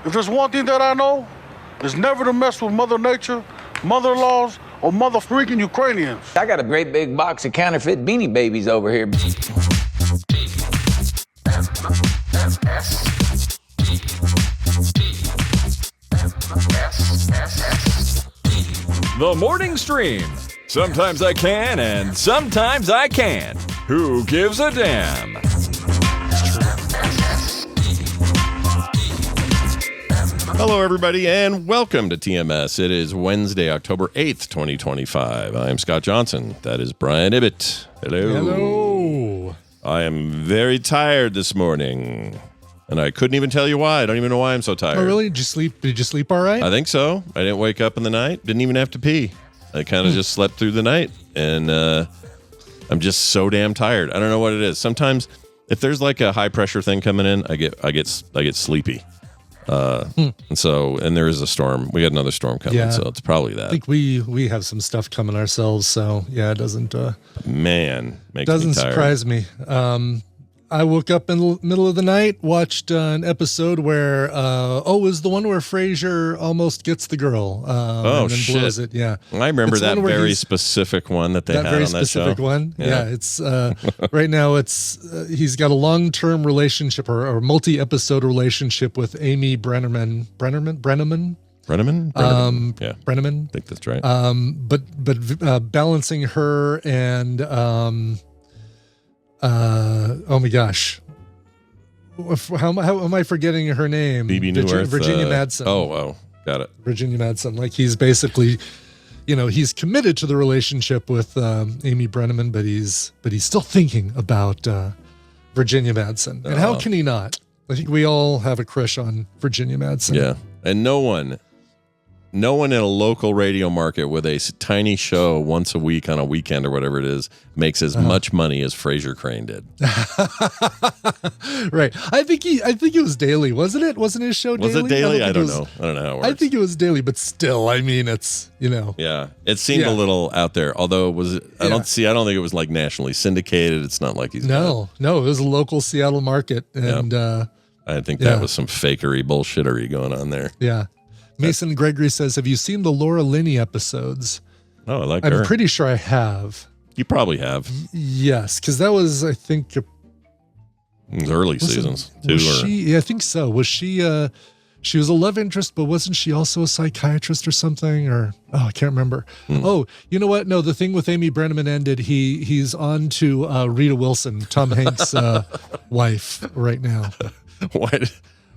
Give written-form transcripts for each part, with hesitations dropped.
If there's one thing that I know, it's never to mess with Mother Nature, mother-in-laws, or mother freaking Ukrainians. I got a great big box of counterfeit Beanie Babies over here. The Morning Stream. Sometimes I can and sometimes I can't. Who gives a damn? Hello, everybody, and welcome to TMS. It is Wednesday, October 8th, 2025. I'm Scott Johnson. That is Brian Ibbett. Hello. Hello. I am very tired this morning, and I couldn't even tell you why. I don't even know why I'm so tired. Oh, really? Did you sleep all right? I think so. I didn't wake up in the night. Didn't even have to pee. I kind of just slept through the night, and I'm just so damn tired. I don't know what it is. Sometimes, if there's like a high pressure thing coming in, I get sleepy. And there is a storm. We got another storm coming, so it's probably that. I think we have some stuff coming ourselves, so yeah, it doesn't makes me tired. Surprise me. I woke up in the middle of the night, watched an episode where it was the one where Frasier almost gets the girl and then blows it. Yeah, I remember that very specific one that they had on that show. That very specific one. Yeah, it's right now. It's he's got a long-term relationship or multi-episode relationship with Amy Brenneman. Brenneman. Yeah, Brenneman. I think that's right. But balancing her and oh my gosh, how am I forgetting her name? Virginia Madsen. Oh, got it. Virginia Madsen. Like he's basically, he's committed to the relationship with Amy Brenneman, but he's still thinking about Virginia Madsen. And how can he not? I think we all have a crush on Virginia Madsen. Yeah, and no one in a local radio market with a tiny show once a week on a weekend or whatever it is makes as much money as Frasier Crane did. Right. I think it was daily, wasn't it? Wasn't his show daily? Was it daily? I don't know. I don't know how it works. I think it was daily, but still, I mean, it's, Yeah. It seemed a little out there, although I don't think it was like nationally syndicated. It's not like he's No, it was a local Seattle market. And I think that was some fakery bullshittery going on there. Yeah. Mason Gregory says, have you seen the Laura Linney episodes? Oh, I like her. I'm pretty sure I have. You probably have. Yes, because that was, I think... early seasons, too. I think so. Was she... she was a love interest, but wasn't she also a psychiatrist or something? Or I can't remember. Oh, you know what? No, the thing with Amy Brenneman ended. He's on to Rita Wilson, Tom Hanks' wife right now.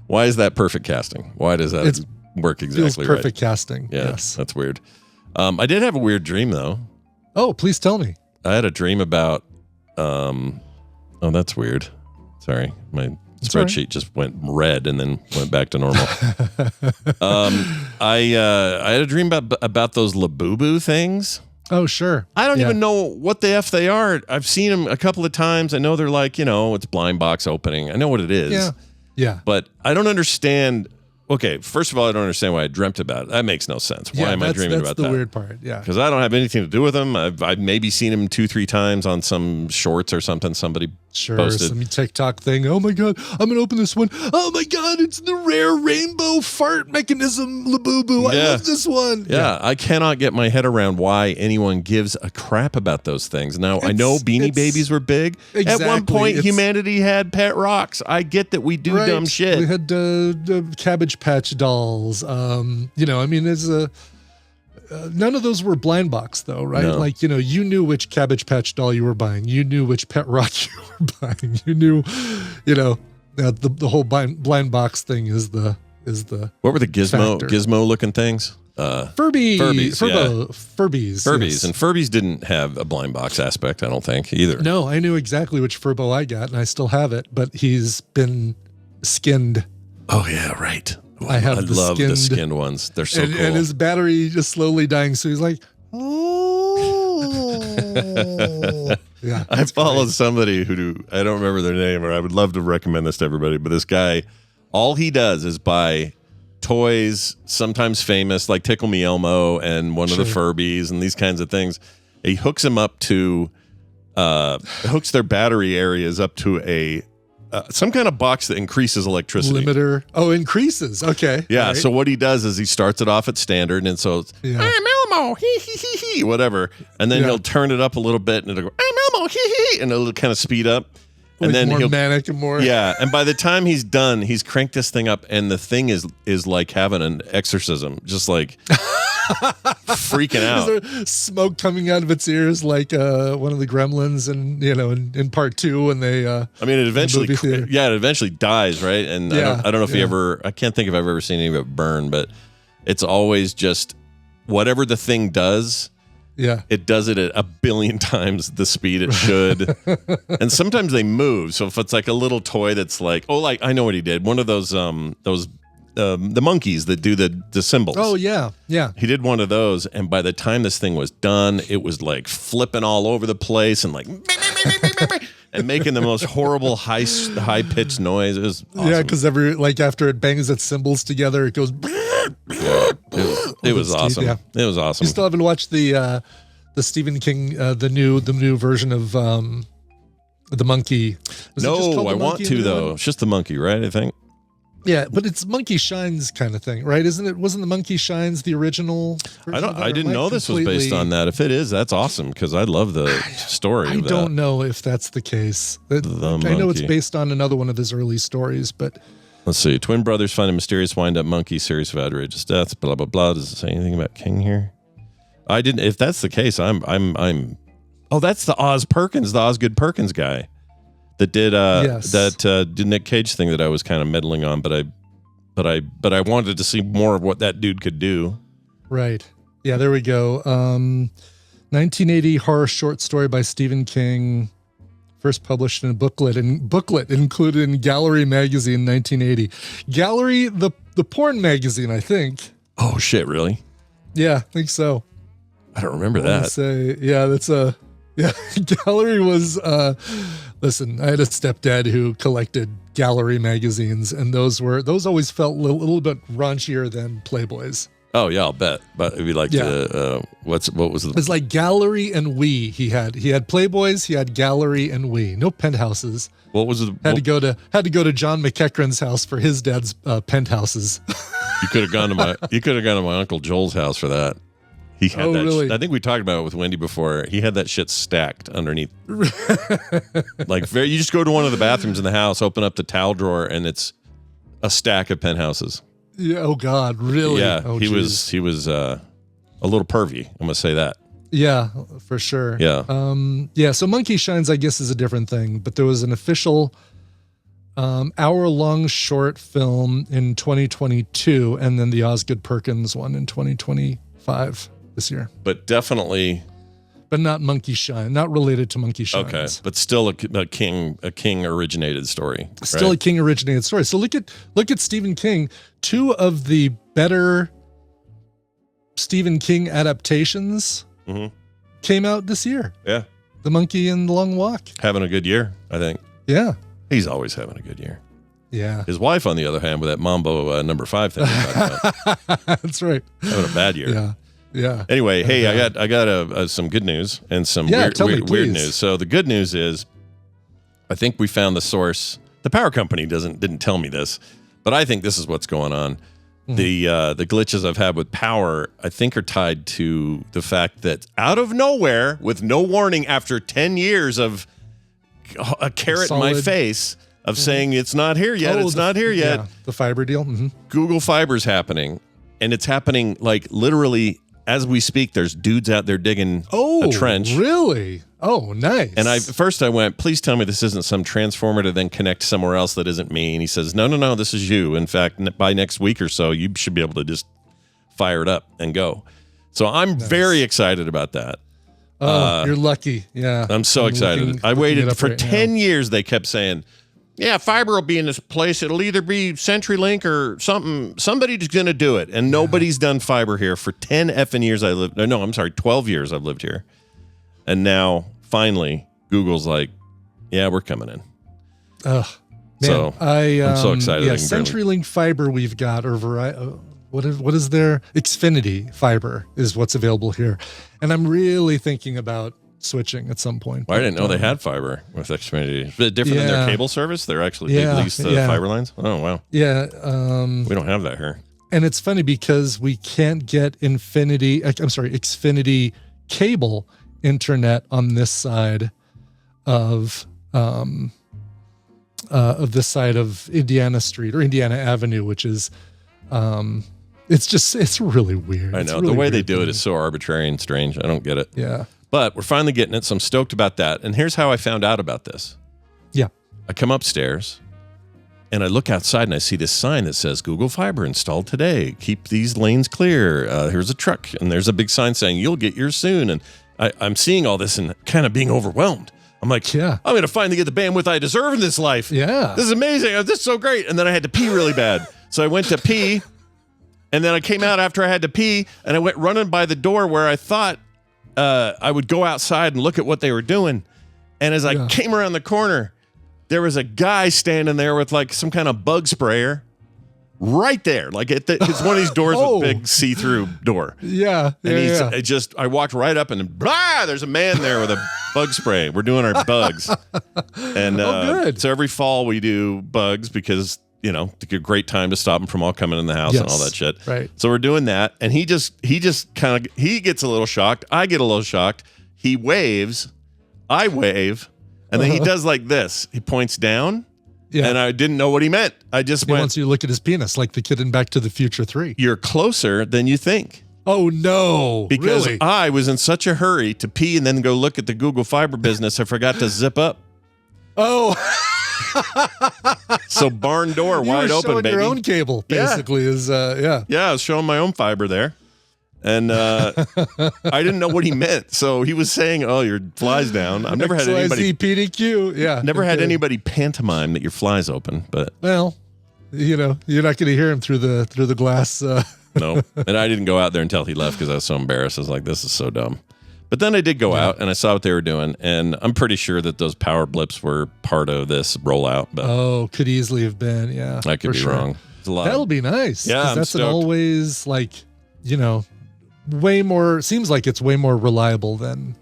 Why is that perfect casting? Why does that work exactly right? Perfect casting. Yeah, yes. That's weird. I did have a weird dream though. Oh, please tell me. I had a dream about. That's weird. Sorry, my spreadsheet just went red and then went back to normal. I had a dream about those Labubu things. Oh, sure. I don't even know what the F they are. I've seen them a couple of times. I know they're like, it's blind box opening. I know what it is. Yeah. But I don't understand. Okay, first of all, I don't understand why I dreamt about it. That makes no sense. Why am I dreaming about that? That's the weird part, yeah. Because I don't have anything to do with them. I've maybe seen them 2-3 times on some shorts or something somebody posted. Some TikTok thing. Oh my God, I'm going to open this one. Oh my God, it's the rare rainbow fart mechanism Labubu. I love this one. Yeah, I cannot get my head around why anyone gives a crap about those things. Now, I know Beanie Babies were big. Exactly. At one point, humanity had pet rocks. I get that we do dumb shit. We had Cabbage Patch dolls. There's none of those were blind box though, right? No. Like, you knew which Cabbage Patch doll you were buying. You knew which pet rock you were buying. You knew, the whole blind box thing is the what were the gizmo looking things? Furbies. Furbies. And Furbies didn't have a blind box aspect, I don't think, either. No, I knew exactly which Furbo I got, and I still have it, but he's been skinned. Oh, yeah, right. I love the skinned ones. They're so cool. And his battery just slowly dying, so he's like, yeah. I followed somebody who I don't remember their name, or I would love to recommend this to everybody, but this guy, all he does is buy toys, sometimes famous, like Tickle Me Elmo and one of the Furbies and these kinds of things. He hooks them up to, hooks their battery areas up to a some kind of box that increases electricity. Limiter. Oh, increases. Okay. Yeah. Right. So what he does is he starts it off at standard, and so it's Yeah. I'm Elmo, he, whatever, and then he'll turn it up a little bit, and it'll go I'm Elmo, he, and it'll kind of speed up, and Like then more he'll manic and more. yeah, and by the time he's done, he's cranked this thing up, and the thing is like having an exorcism, just like freaking out. Is there smoke coming out of its ears like one of the gremlins and in part 2 when they I mean, it eventually, movie theater. it eventually dies, right? And Yeah, I don't know if yeah. I can't think if I've ever seen any of it burn, but it's always just whatever the thing does, yeah. it does it at a billion times the speed it should. And sometimes they move. So if it's like a little toy that's like, like I know what he did. One of those the monkeys that do the symbols. Oh yeah. Yeah. He did one of those, and by the time this thing was done, it was like flipping all over the place and like and making the most horrible high pitched noise. It was awesome. Yeah, because after it bangs its cymbals together, it goes. It was awesome. Yeah. It was awesome. You still haven't watched the Stephen King the new version of the monkey? Was it just No, called The I want Monkey to in the new though. one? It's just the monkey, right? I think. Yeah, but it's Monkey Shines kind of thing, right? Isn't it? Wasn't the Monkey Shines the original? I didn't know this was based on that. If it is, that's awesome because I love the story. I of that. don't know if that's the case. I know it's monkey. based on another one of his early stories, but Let's see. Twin brothers find a mysterious wind-up monkey. Series of outrageous deaths. Blah blah blah. Does it say anything about King here? I didn't. If that's the case, I'm. Oh, that's the Osgood Perkins guy that did Yes. did Nick Cage thing that I was kind of meddling on, but I wanted to see more of what that dude could do. right. Yeah, there we go. 1980 horror short story by Stephen King, first published in a booklet included in Gallery magazine, 1980. Gallery, the porn magazine, I think. Oh shit! Really? Yeah, I think so. I don't remember I wanna that. say, Gallery was listen, I had a stepdad who collected Gallery magazines, and those always felt a little bit raunchier than Playboys. Oh yeah, I'll bet. But if you like to, what was the? It's like Gallery and We. He had Playboys, he had Gallery and We. No penthouses. What was the? Had to go to John McEachran's house for his dad's penthouses. You could have gone to my Uncle Joel's house for that. He had Oh, that. really? I think we talked about it with Wendy before. He had that shit stacked underneath. You just go to one of the bathrooms in the house, open up the towel drawer, and it's a stack of penthouses. Yeah. Oh God, really? Yeah, Oh, he geez. was a little pervy. I'm gonna say that. Yeah, for sure. Yeah. So Monkey Shines, I guess, is a different thing, but there was an official hour-long short film in 2022, and then the Osgood Perkins one in 2025 this year. But definitely But not Monkey Shine, not related to Monkey Shines. okay. But still a King originated story. Still right? a King originated story. So look at Stephen King. Two of the better Stephen King adaptations came out this year. Yeah, The Monkey and the Long Walk. having a good year. I think Yeah. he's always having a good year. Yeah. His wife, on the other hand, with that Mambo number 5 thing, we talked about, That's right. having a bad year. Yeah. Yeah. Anyway, hey, I got some good news and some Yeah, weird, tell me, weird, weird please. news. So the good news is, I think we found the source. The power company didn't tell me this, but I think this is what's going on. The glitches I've had with power, I think, are tied to the fact that out of nowhere, with no warning, after 10 years of a carrot in my Solid. face of saying it's not here yet, it's not here yet. Yeah, the fiber deal. Google Fiber's happening, and it's happening like literally as we speak. There's dudes out there digging a trench. Really? Oh, nice. And first I went, please tell me this isn't some transformer to then connect somewhere else that isn't me. And he says, no, this is you. In fact, by next week or so, you should be able to just fire it up and go. So I'm very excited about that. Oh, you're lucky. Yeah. I'm so excited. I looking it waited up for right 10 now. years. They kept saying, yeah, fiber will be in this place. It'll either be CenturyLink or something. Somebody's going to do it. And nobody's done fiber here for 10 effing years. 12 years I've lived here. And now, finally, Google's like, yeah, we're coming in. Man, So, I'm so excited. Yeah, I can barely- CenturyLink fiber we've got, or what is there? Xfinity fiber is what's available here. And I'm really thinking about switching at some point. Well, I didn't know they had fiber with Xfinity. Is it different than their cable service? They lease the fiber lines? Oh, wow. Yeah. We don't have that here. And it's funny because we can't get Xfinity cable internet on this side of this side of Indiana Street or Indiana Avenue, which is it's really weird. I know. The way they do it is so arbitrary and strange. I don't get it. Yeah. But we're finally getting it, so I'm stoked about that. And here's how I found out about this. Yeah. I come upstairs and I look outside and I see this sign that says Google Fiber installed today. Keep these lanes clear. Here's a truck. And there's a big sign saying you'll get yours soon. And I'm seeing all this and kind of being overwhelmed. I'm like, I'm going to finally get the bandwidth I deserve in this life. Yeah. This is amazing. This is so great. And then I had to pee really bad. So I went to pee. And then I came out after I had to pee. And I went running by the door where I thought I would go outside and look at what they were doing. And as I came around the corner, there was a guy standing there with like some kind of bug sprayer right there. Like it's one of these doors with big see-through door. Yeah. And I walked right up and blah, there's a man there with a bug spray. We're doing our bugs. And good. So every fall we do bugs because, you know, it's a great time to stop them from all coming in the house and all that shit. Right. So we're doing that. And he just kind of, he gets a little shocked. I get a little shocked. He waves. I wave. And then he does like this. He points down. Yeah. And I didn't know what he meant. I just went. Wants you to look at his penis like the kid in Back to the Future 3. You're closer than you think. Oh, no. Because really? I was in such a hurry to pee and then go look at the Google Fiber business. I forgot to zip up. Oh. So barn door wide open, baby. Your own cable, basically, is, Yeah, I was showing my own fiber there. And I didn't know what he meant. So he was saying, oh, your fly's down. I've never had anybody. PDQ. Yeah. Never had anybody pantomime that your fly's open. But well, you know, you're not going to hear him through the glass. No. And I didn't go out there until he left because I was so embarrassed. I was like, this is so dumb. But then I did go out and I saw what they were doing. And I'm pretty sure that those power blips were part of this rollout. But could easily have been. Yeah. I could be wrong. It's a lot. That'll be nice. Yeah. That's an always like, you know, seems like it's way more reliable than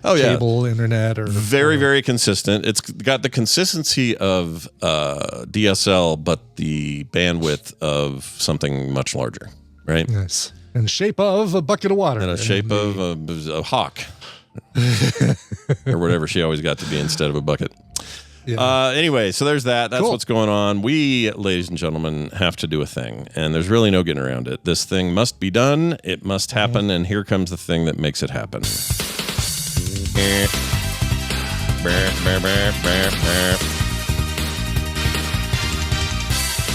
cable internet or very consistent. It's got the consistency of DSL, but the bandwidth of something much larger, right? Nice. In the shape of a bucket of water. In the shape of a hawk. Or whatever she always got to be instead of a bucket. Yeah. Anyway, so there's that. That's what's going on. We, ladies and gentlemen, have to do a thing, and there's really no getting around it. This thing must be done. It must happen, and here comes the thing that makes it happen.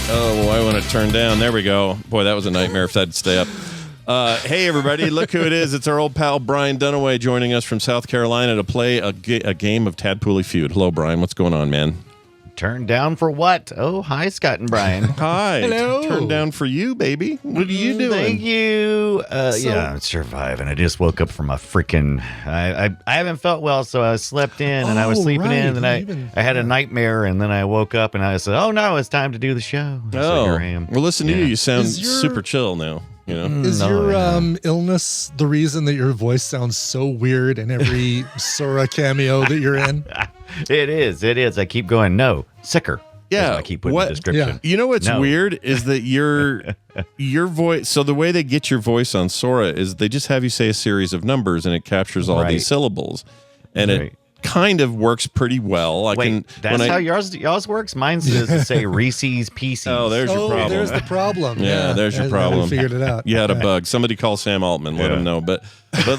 Oh, I want to turn down. There we go. Boy, that was a nightmare if that'd stay up. Hey, everybody, look who it is. It's our old pal, Brian Dunaway, joining us from South Carolina to play a game of Tadpooly Feud. Hello, Brian. What's going on, man? Turned down for what? Oh, hi, Scott and Brian. Hi. Hello. Turned down for you, baby. What are you doing? Thank you. Yeah, I'm surviving. I just woke up from a freaking... I haven't felt well, so I slept in, and I was sleeping in, and I had a nightmare, and then I woke up, and I said, oh, no, it's time to do the show. So here I am. Well, listen to you. You sound super chill now. You know? Is your illness the reason that your voice sounds so weird in every Sora cameo that you're in? It is. I keep going, no, sicker. Yeah. I keep putting the description. Yeah. You know what's weird is that your voice, so the way they get your voice on Sora is they just have you say a series of numbers and it captures all these syllables. And it kind of works pretty well. That's how yours works? Mine says to say Reese's Pieces. Oh, there's your problem. There's the problem. Yeah, there's your problem. I figured it out. You had a bug. Somebody call Sam Altman, let him know. But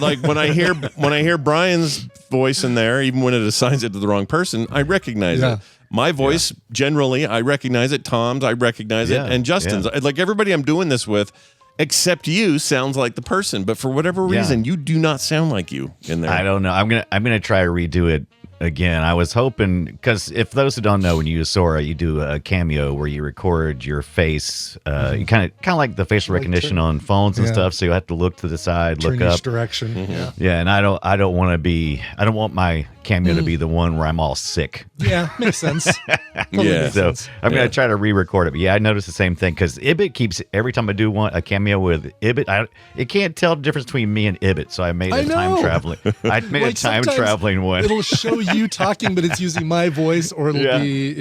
like when I hear Brian's voice in there, even when it assigns it to the wrong person, I recognize it. My voice, generally, I recognize it. Tom's, I recognize it. And Justin's. Like everybody I'm doing this with, except you, sounds like the person. But for whatever reason, you do not sound like you in there. I don't know. I'm gonna try to redo it again. I was hoping, because if those who don't know, when you use Sora, you do a cameo where you record your face. You kind of like the facial recognition on phones and stuff. So you have to look to the side, Turn look each up. direction. Yeah, and I don't want my cameo to be the one where I'm all sick. Yeah, makes sense. Totally Yeah. makes So sense. I'm gonna try to re-record it. But yeah, I noticed the same thing because Ibit keeps every time I do a cameo with Ibit, it can't tell the difference between me and Ibit. So I made a time traveling. I made a time traveling one. It'll show you talking, but it's using my voice, or it'll be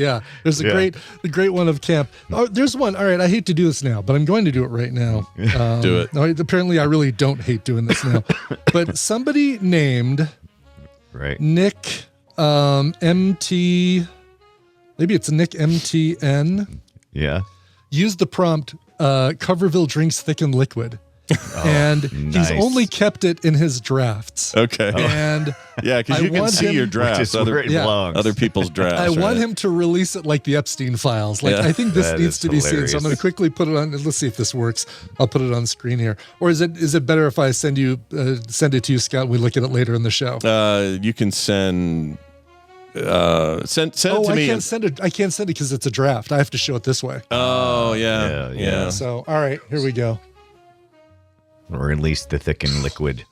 There's a great one of Camp. Oh, there's one. All right, I hate to do this now, but I'm going to do it right now. Do it. No, apparently, I really don't hate doing this now. But somebody named Nick MT. Maybe it's Nick MTN. Yeah. Used the prompt, Coverville drinks thickened liquid. And he's only kept it in his drafts. Okay. And yeah, because you can see your drafts, other people's drafts. I want him to release it like the Epstein files. Like, I think this needs to be seen. So I'm going to quickly put it on. Let's see if this works. I'll put it on screen here. Or is it better if I send it to you, Scott, and we look at it later in the show? You can send it to me. I can't send it because it's a draft. I have to show it this way. Oh, yeah. So, all right, here we go. Or at least the thickened liquid.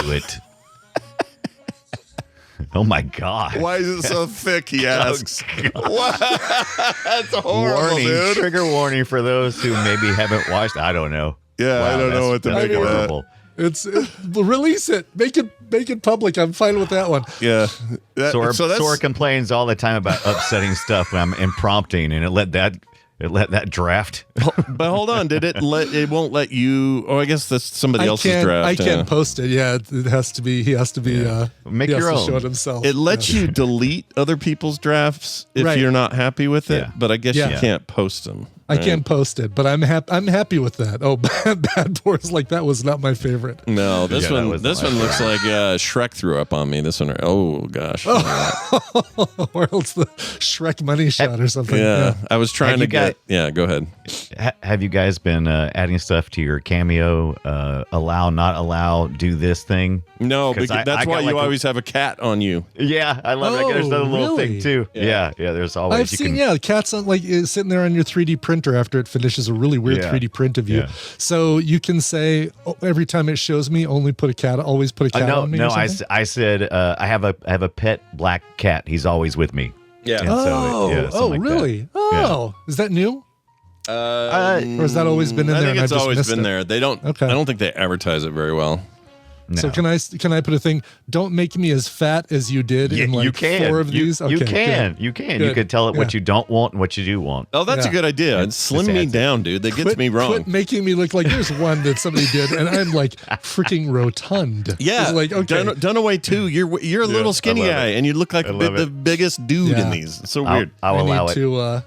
Do it. Oh my God. Why is it so thick, he asks. What? That's horrible, warning, dude. Trigger warning for those who maybe haven't watched. I don't know. Yeah, I don't know what to make of that. Release it. Make it public. I'm fine with that one. Yeah. Sora complains all the time about upsetting stuff when I'm imprompting, and it let that draft. But hold on, it won't let you? Oh, I guess that's somebody else's draft. I can't post it. Yeah, it has to be. He has to be. Make he has your to own. show it himself. It lets you delete other people's drafts if you're not happy with it, but I guess you can't post them. I can't post it, but I'm happy with that. Oh, Bad Boys, like that was not my favorite. No, this one looks like Shrek threw up on me. This one, oh gosh, or else the Shrek money shot or something. Yeah, I was trying to get. Yeah, go ahead. Have you guys been adding stuff to your cameo? Allow, not allow, do this thing? No, because that's why you always have a cat on you. Yeah, I love it. There's another little thing too. Yeah. There's always. I've seen the cats on sitting there on your 3D printer after it finishes a really weird 3D print of you. Yeah. So you can say every time it shows me, always put a cat on me. No, I said I have a pet black cat. He's always with me. Yeah. And really? That. Oh, is that new? Or has that always been in there? I think it's always been there. They don't. Okay. I don't think they advertise it very well. No. So can I put a thing? Don't make me as fat as you did in you can. 4 of these. Okay, you can. You could tell it what you don't want and what you do want. Oh, that's a good idea. Slim me down, dude. That gets me wrong. Quit making me look like there's one that somebody did, and I'm like freaking rotund. Yeah, it's like okay. Dunaway too. You're a little skinny guy, and you look like the biggest dude in these. It's so weird. I'll allow it.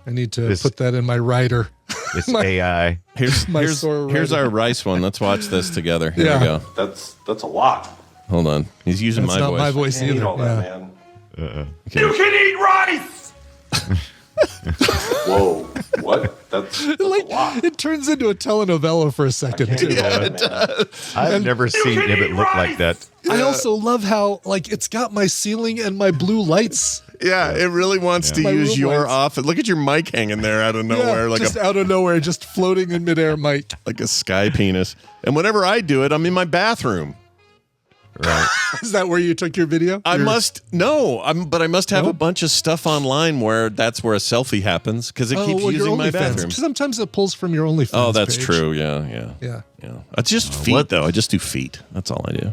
I need to put that in my rider. It's AI. Here's our rice one. Let's watch this together. Here we go. That's a lot. Hold on. He's using That's my not voice. my voice either. All that, man. Okay. You can eat rice. Whoa! What? That's a lot. It turns into a telenovela for a second too. Yeah, it does. I've never seen Ibit look like that. I also love how it's got my ceiling and my blue lights. Yeah, it really wants to use your lights. office. Look at your mic hanging there out of nowhere, out of nowhere, just floating in midair, mic. Like a sky penis. And whenever I do it, I'm in my bathroom. Right. Is that where you took your video? But I must have a bunch of stuff online where that's where a selfie happens because it keeps using my bathroom. Sometimes it pulls from your OnlyFans. Oh, that's page. true. Yeah. It's just feet, though. I just do feet. That's all I do.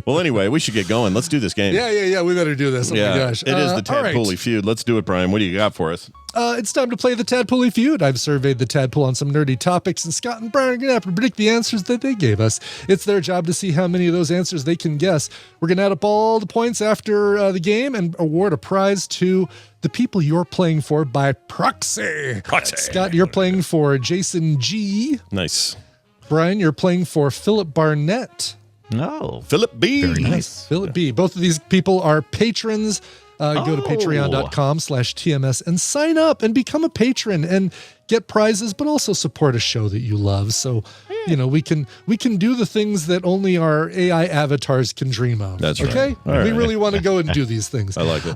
Well, anyway, we should get going. Let's do this game. Yeah. We better do this. Oh my gosh. It is the Tadpooley feud. Let's do it, Brian. What do you got for us? It's time to play the Tadpooley feud. I've surveyed the Tadpole on some nerdy topics, and Scott and Brian are going to have to predict the answers that they gave us. It's their job to see how many of those answers they can guess. We're going to add up all the points after the game and award a prize to the people you're playing for by proxy. Scott, you're playing for Jason G. Nice. Brian, you're playing for Philip Barnett. No. Philip B. Very nice. Philip B. Both of these people are patrons Go to patreon.com/TMS and sign up and become a patron and get prizes, but also support a show that you love. So, we can do the things that only our AI avatars can dream of. That's okay? right. All We right. really want to go and do these things. I like it.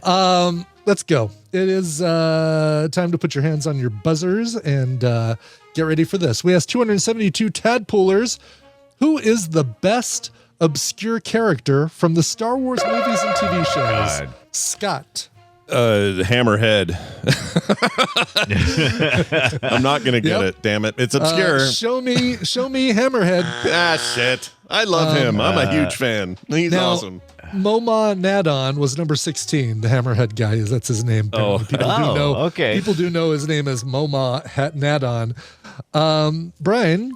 Let's go. It is time to put your hands on your buzzers and get ready for this. We asked 272 tadpoolers, who is the best obscure character from the Star Wars movies and TV shows? God. Scott. Hammerhead. I'm not gonna get it. Damn it! It's obscure. Show me Hammerhead. Shit! I love him. I'm a huge fan. He's Now, awesome. Moma Nadon was number 16. The Hammerhead guy that's his name. Apparently. People do know his name is Moma Nadon. Brian,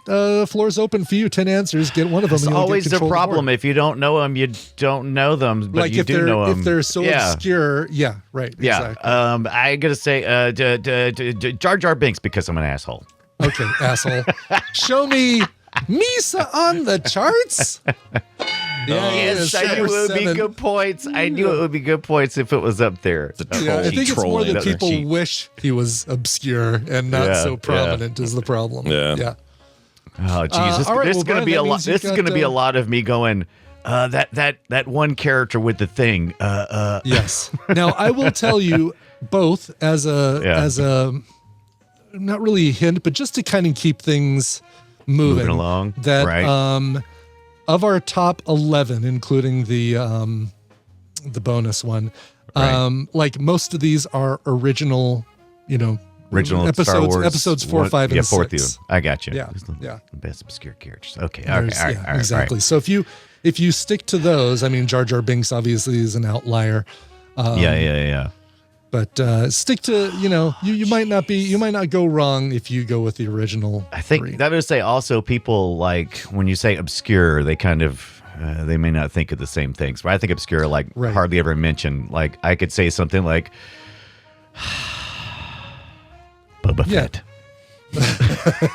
floor's open for you. 10 answers. Get one of them. It's always the problem. If you don't know them, you don't know them. But you do know them. If they're so obscure, yeah, right. Yeah. Exactly. I gotta say, Jar Jar Binks because I'm an asshole. Okay, asshole. Show me Misa on the charts. Yes, I knew it would be good points. I knew it would be good points if it was up there. I think it's more that people wish he was obscure and not so prominent is the problem. Yeah. Oh, Jesus. This is going to be a lot. This is going to be a lot of me going, that one character with the thing. Yes. Now, I will tell you both as a not really a hint, but just to kind of keep things moving along. That right. Of our top 11, including the bonus one, like most of these are original, original episodes, Star Wars, episodes 4, 5, and 6. I got you. Yeah, the best obscure characters. Okay, exactly. So if you stick to those, I mean, Jar Jar Binks obviously is an outlier. Yeah. But stick to, you might not go wrong if you go with the original. I think that would say also people like when you say obscure, they kind of they may not think of the same things. But I think obscure hardly ever mentioned. Like I could say something like Boba Fett.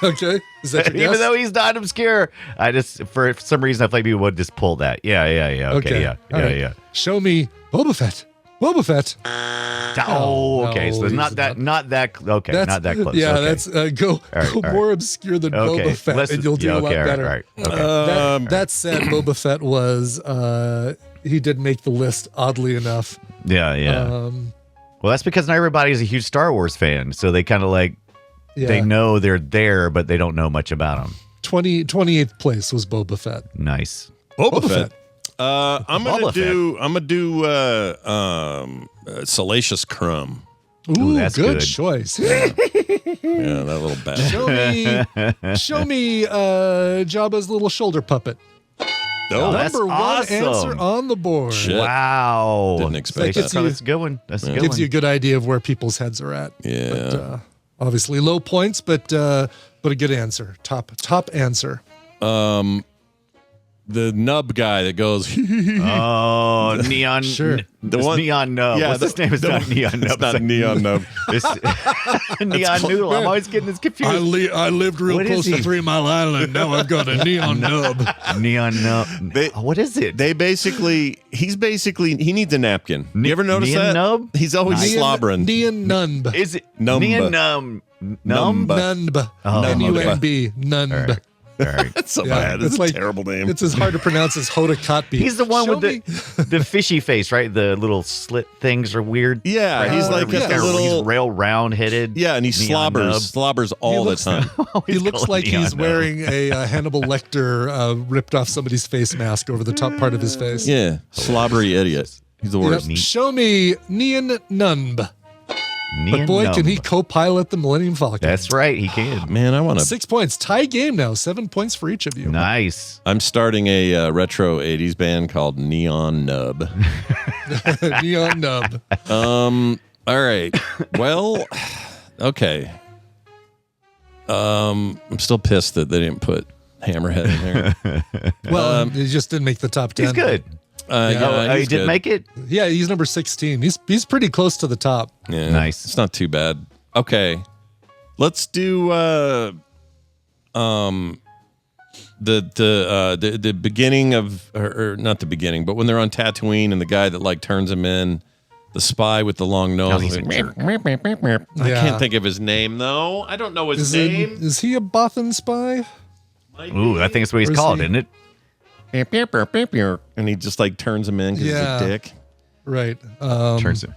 Okay. Is that your guess? Even though he's not obscure, I just for some reason I feel like people would just pull that. Yeah. Okay. Yeah. Show me Boba Fett. Boba Fett. Oh, okay. So not that. Okay, not that close. Yeah, okay. that's go more obscure than Boba Fett, and you'll do a lot better. Right. Okay. That said, Boba Fett was he did make the list oddly enough. Yeah. Well, that's because not everybody's a huge Star Wars fan, so they kind of they know they're there, but they don't know much about them. 28th place was Boba Fett. Nice. Boba Fett. I'm gonna do Salacious Crumb. Ooh, that's good good. choice. Yeah. Yeah, that little bastard. Show me Jabba's little shoulder puppet. Oh, Number one awesome. answer on the board. Shit. Wow. Didn't expect that. That's a good one. That's a good Gives one. you a good idea of where people's heads are at. Yeah. But, obviously low points, but a good answer. Top answer. The nub guy that goes. Oh, Neon. Sure. Neon Nub. Yeah, What's his name? It's not Neon Nub. It's not Neon Nub. It's Neon Noodle. I'm always getting this confused. I lived real What close is to he? 3 Mile Island. Now I've got a neon nub. Neon Nub. What is it? He needs a napkin. You ever notice Neon that? Nub? He's always slobbering. Neon nub. Is it Numb. Neon Num? Num? Nunb. Oh, N-U-N-B. Nunb. All right. That's so Yeah, bad. It's it's a like- terrible name. It's as hard to pronounce as Hoda Kotb. He's the one Show with me- the fishy face, right? The little slit things are weird. Yeah, Right? he's like He's a kinda- little. he's rail round headed. Yeah, and he Neon Nub. slobbers all the looks- time. He looks like Neon he's Nub. wearing a Hannibal Lecter ripped off somebody's face mask over the top part of his face. Yeah, slobbery idiot. He's the Yep. worst. Show me Neon Nunb. But boy, Neon can he Nub. co-pilot the Millennium Falcon. That's right. He can. Man, I want to. 6 points. Tie game now. 7 points for each of you. Nice. I'm starting a retro '80s band called Neon Nub. Neon Nub. All right. Well, okay. I'm still pissed that they didn't put Hammerhead in there. Well, he just didn't make the top 10. He's good. Yeah, He he's did good. make it? Yeah, he's number 16. He's pretty close to the top. Yeah, Nice. It's not too bad. Okay, let's do the beginning of or not the beginning, but when they're on Tatooine and the guy that like turns him in The spy with the long nose. he's a jerk. I can't think of his name though. I don't know his name. Is he a Bothan spy? Ooh, I think that's what he's called, isn't it? And he just like turns him in because he's a dick. Right. Turns him.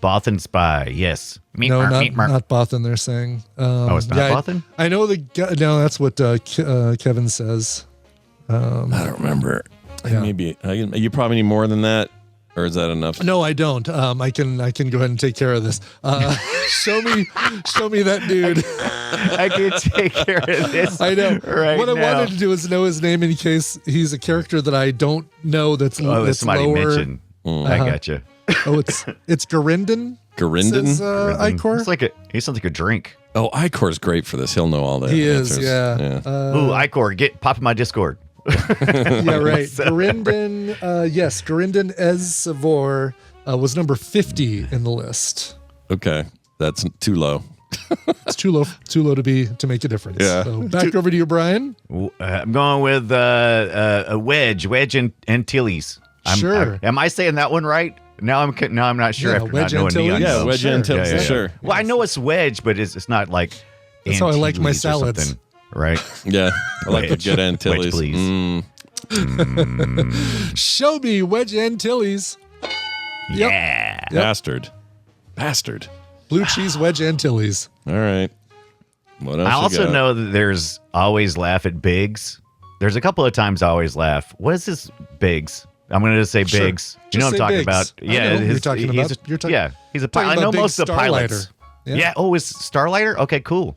Bothan spy, yes. No, not Bothan, they're saying. It's not Bothan? I know the guy. No, that's what Kevin says. I don't remember. Yeah. Maybe you probably need more than that. Or is that enough? No, I don't. I can go ahead and take care of this. Show me that dude. I can take care of this. I know. Right what I now. wanted to do is know his name in case he's a character that I don't know. That's somebody lower. mentioned. I gotcha. Oh, it's Garinden. Garinden. Says, Icor. It's like he sounds like a drink. Oh, Icor's great for this. He'll know all that. He answers. is. Yeah. Ooh, Icor, pop in my Discord. Yeah, right. Garinden. Yes, Garinden Ez-Savor was number 50 in the list. Okay, that's too low. It's too low to make a difference. Yeah. So back over to you, Brian. I'm going with a Wedge Antilles. Sure. Am I saying that one right? Now I'm not sure Yeah, after Wedge not knowing Antilles. the Yeah, Wedge Antilles. Sure. Well, I know it's Wedge, but it's not like. That's how I like my Antilles or salads. something, right? Yeah, I like the Wedge. good Antilles. Wedge, please. Show me Wedge Antilles. Yeah. Bastard. Blue cheese Wedge Antilles. All right. What else? I you also got? know that there's always laugh at Biggs. There's a couple of times I always laugh. What is this Biggs? I'm going to just say Sure. Biggs. You Just know what I'm say talking Biggs. about? I Yeah, know who you're talking about. You're talking- yeah, he's a talking pilot. I know about Big most of the pilots. Starlighter. Yeah. Yeah. Oh, is Starlighter? Okay, cool.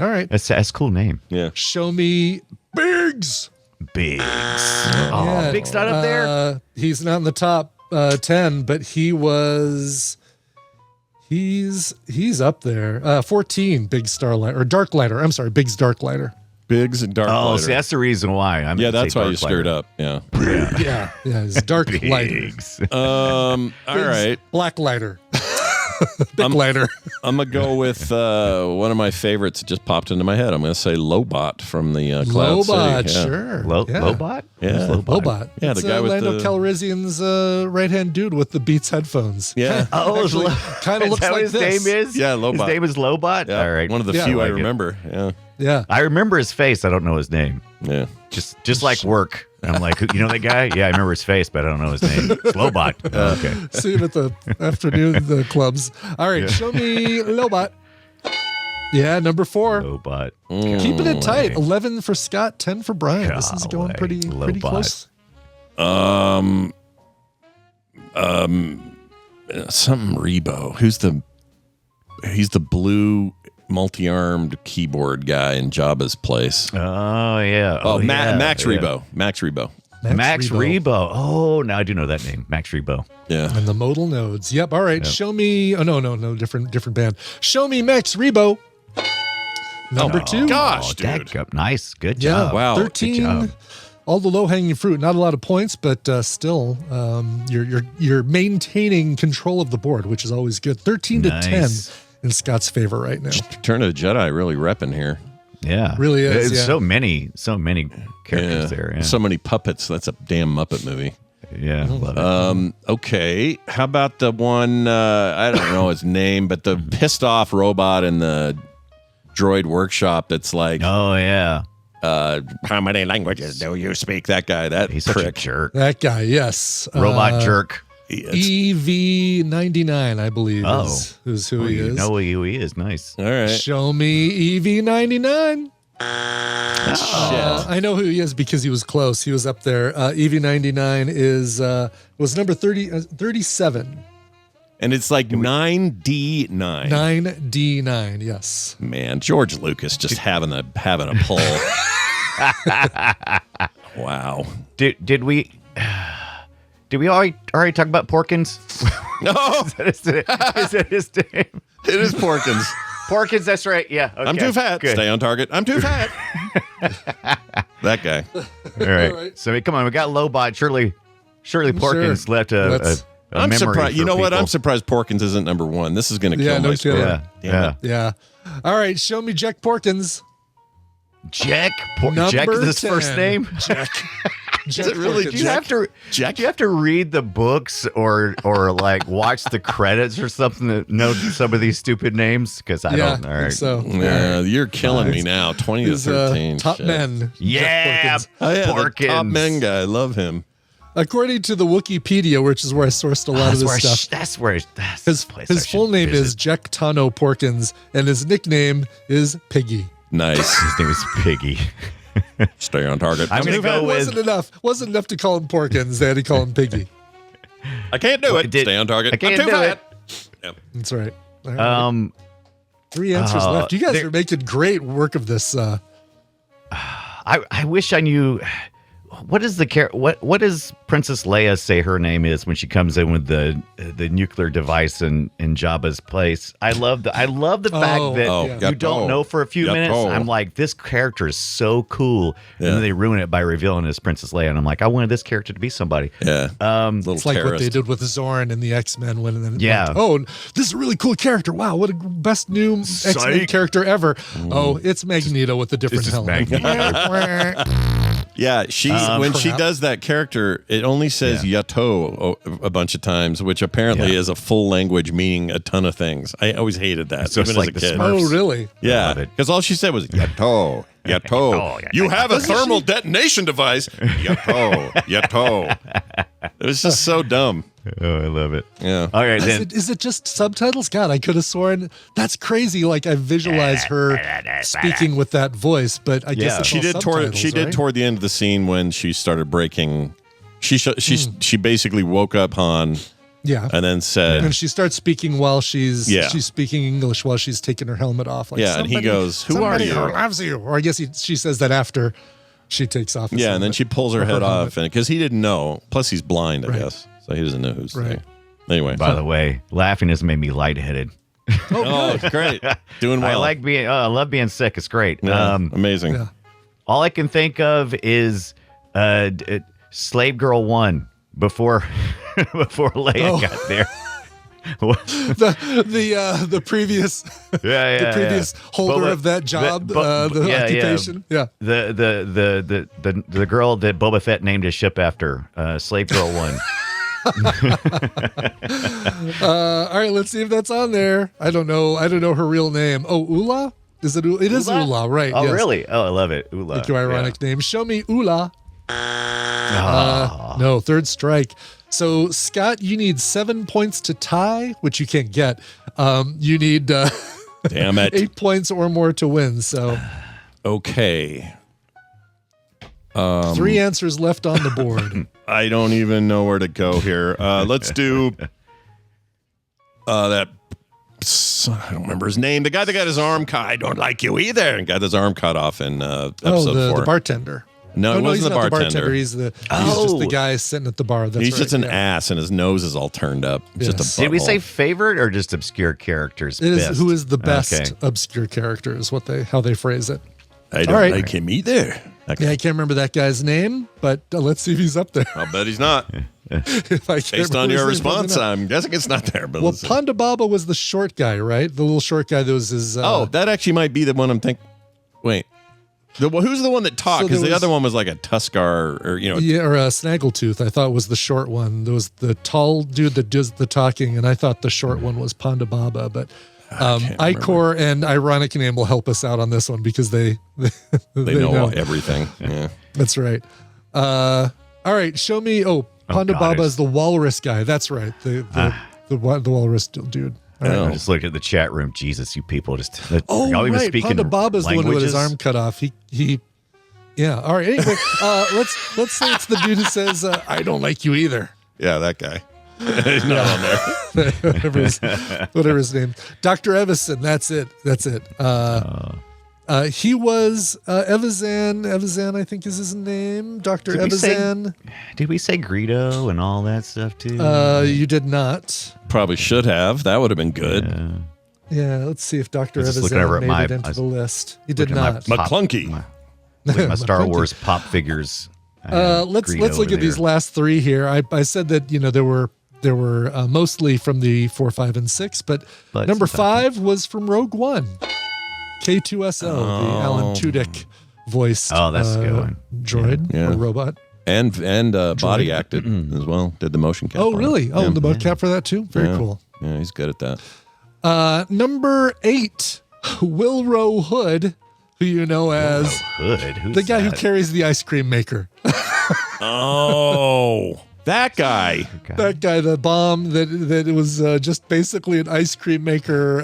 All right. That's a cool name. Yeah. Show me Biggs. Biggs. Oh, Yeah. Biggs not up there. He's not in the top 10, but he was. He's up there. 14, Big Starlight or Darklighter. I'm sorry, Biggs Darklighter. Biggs and Dark. Oh, Lighter. see, that's the reason why. Yeah, that's why you screwed up. Yeah. Yeah, it's Darklighter. Biggs. All right. Blacklighter. Big lighter. I'm gonna go with one of my favorites. That just popped into my head. I'm gonna say Lobot from the Cloud Lobot, City. Yeah. sure. yeah. Lobot? Yeah. Who's Lobot. Lobot. Yeah, It's, the guy with Lando the- Calrissian's right-hand dude with the Beats headphones. Yeah. Oh, Kind of is looks that like what his this. name is? Yeah, Lobot. His name is Lobot? Yeah. All right. One of the Yeah. few I like it. remember. Yeah. Yeah. I remember his face. I don't know his name. Yeah. Just like work. I'm like, you know that guy? Yeah, I remember his face, but I don't know his name. It's Lobot. Oh, okay. See him at the afternoon the clubs. All right, show me Lobot. Yeah, number 4. Lobot. Keeping it tight. Golly. 11 for Scott, 10 for Brian. This is going pretty Lobot. close. Something Rebo. He's the blue multi-armed keyboard guy in Jabba's place. Oh, yeah. Oh, yeah. Max Yeah. Rebo. Max Rebo. Max Rebo. Oh, now I do know that name. Max Rebo. Yeah. And the modal nodes. Yep. All right. Show me. Oh, no. Different band. Show me Max Rebo. Number 2. Gosh, Oh, dude. dadgup. Nice. Good Yeah. job. Wow. 13. Good job. All the low hanging fruit. Not a lot of points, but still, you're maintaining control of the board, which is always good. 13 to Nice. 10 in Scott's favor right now. Return of the Jedi really repping here. Yeah. Really is, There's yeah. so many characters there. Yeah. So many puppets. That's a damn Muppet movie. Yeah. Love it. Okay. How about the one, I don't know his name, but the pissed off robot in the droid workshop that's like, Oh, yeah. how many languages do you speak? That guy, that He's such a prick. jerk. That guy, yes. Robot jerk. EV99, I believe, is who he You is. know who he is. Nice. All right. Show me EV99. Shit. I know who he is because he was close. He was up there. EV99 was number 37. And it's like 9D9. 9D9, yes. Man, George Lucas just having a pull. Wow. Did we already talk about Porkins? No, Is that his name? it is Porkins. Porkins, that's right. Yeah. Okay. I'm too fat. Good. Stay on target. I'm too fat. That guy. All right. All right. So come on, we got Lobot. Surely Porkins left Let's- a I'm memory surprised. You for know what? people. I'm surprised Porkins isn't number 1. This is going to kill Yeah, no my score. kidding. Yeah. Damn Yeah. it. Yeah. All right, show me Jack Porkins. Jack Number is his 10. first name? Is it really Do you have to read the books or like watch the credits or something to know some of these stupid names? Because I don't. All right. So you're killing me now. 20 to 13. Top Shit. men. Yeah, Oh, yeah, the Porkins. top men guy. I love him. According to the Wikipedia, which is where I sourced a lot of this stuff. That's the place I His should full name visit. is Jack Tano Porkins, and his nickname is Piggy. Nice. His name is Piggy. Stay on target. I'm gonna go with. Wasn't enough to call him Porkins. They had to call him Piggy. I can't do it. Stay on target. I can't I'm too do fat. Yep. That's right. All right. 3 answers left. You guys are making great work of this. I wish I knew. What is what does Princess Leia say her name is when she comes in with the nuclear device in Jabba's place? I love the fact that you don't know for a few minutes. I'm like, this character is so cool, and then they ruin it by revealing it's Princess Leia, and I'm like, I wanted this character to be somebody. Yeah, it's like what they did with Zorn and the X-Men. When yeah, like, this is a really cool character. Wow, what a best new X-Men character ever. Oh, it's Magneto with a different helmet. Yeah, when she does that character, it only says Yato a bunch of times, which apparently is a full language meaning a ton of things. I always hated that, so even like as a kid. Oh, really? Yeah, because all she said was Yato, Yato. You have a thermal detonation device. Yato, Yato. It was just so dumb. Oh, I love it. Yeah. All right, is it just subtitles? God, I could have sworn that's crazy. Like I visualize her speaking with that voice, but I guess it's she did toward the end of the scene when she started breaking. She basically woke up Han. Yeah, and then said, and she starts speaking while she's speaking English while she's taking her helmet off. Like, and he goes, "Who are you?" Loves you. Or I guess she says that after she takes off. Yeah, and then she pulls her head off, and because he didn't know. Plus, he's blind, I guess, so he doesn't know who's there. Anyway, by the way, laughing has made me lightheaded. Oh, great! Doing well. I love being sick. It's great. Yeah, amazing. Yeah. All I can think of is Slave Girl 1 before Leia got there. the previous the previous holder of that job, the occupation. Yeah. The girl that Boba Fett named his ship after, Slave Girl 1. All right, let's see if that's on there. I don't know her real name. Oh, Ula? Is it? It is Ula, right? Oh, yes. Really? Oh, I love it. Ula. Thank you, ironic name. Show me Ula. No, third strike. So, Scott, you need 7 points to tie, which you can't get. You need damn it, 8 points or more to win. So, okay. 3 answers left on the board. I don't even know where to go here. Let's do that. I don't remember his name. The guy that got his arm cut. I don't like you either. And got his arm cut off in episode 4. The bartender. No, he wasn't he's the not bartender. He's just the guy sitting at the bar. He's just an ass, and his nose is all turned up. Yes. Just a Did we say favorite or just obscure characters? Who is the best obscure character is how they phrase it. I don't like him either. Okay. Yeah, I can't remember that guy's name, but let's see if he's up there. I'll bet he's not. Based on your response, I'm guessing it's not there. But Ponda Baba was the short guy, right? The little short guy that was his... that actually might be the one I'm thinking... Wait. Who's the one that talked? Because the other one was like a Tuskar or a Snaggletooth. I thought was the short one. There was the tall dude that does the talking, and I thought the short one was Ponda Baba. But Icor and Ironic Name will help us out on this one because they know everything. Yeah, that's right. All right, show me. Ponda Baba is the walrus guy. That's right. The walrus dude. I just looked at the chat room. Jesus, you people just y'all even speaking Ponda Baba's the one who had his arm cut off. He all right. Anyway, let's say it's the dude who says, "I don't like you either." Yeah, that guy. He's not on there. whatever his name. Dr. Evison. That's it. He was Evazan. Evazan, I think is his name. Dr. Evazan. Did we say Greedo and all that stuff too? You did not. Probably should have. That would have been good. Yeah, let's see if Dr. Evazan made it into the list. He did not. McClunky. My Star Wars pop figures. Let's look at these last 3 here. I said that there were mostly from the 4, 5, and 6, but number 5 was from Rogue One. K2SO, the Alan Tudyk voiced that's a good one. droid or robot. And body acted as well. Did the motion cap. Oh, really? Oh, yeah. and the mocap for that too? Very cool. Yeah, he's good at that. Number 8, Wilro Hood, who you know as Hood. Who's the guy who that? carries the ice cream maker. Oh, that guy. That guy, the bomb that was just basically an ice cream maker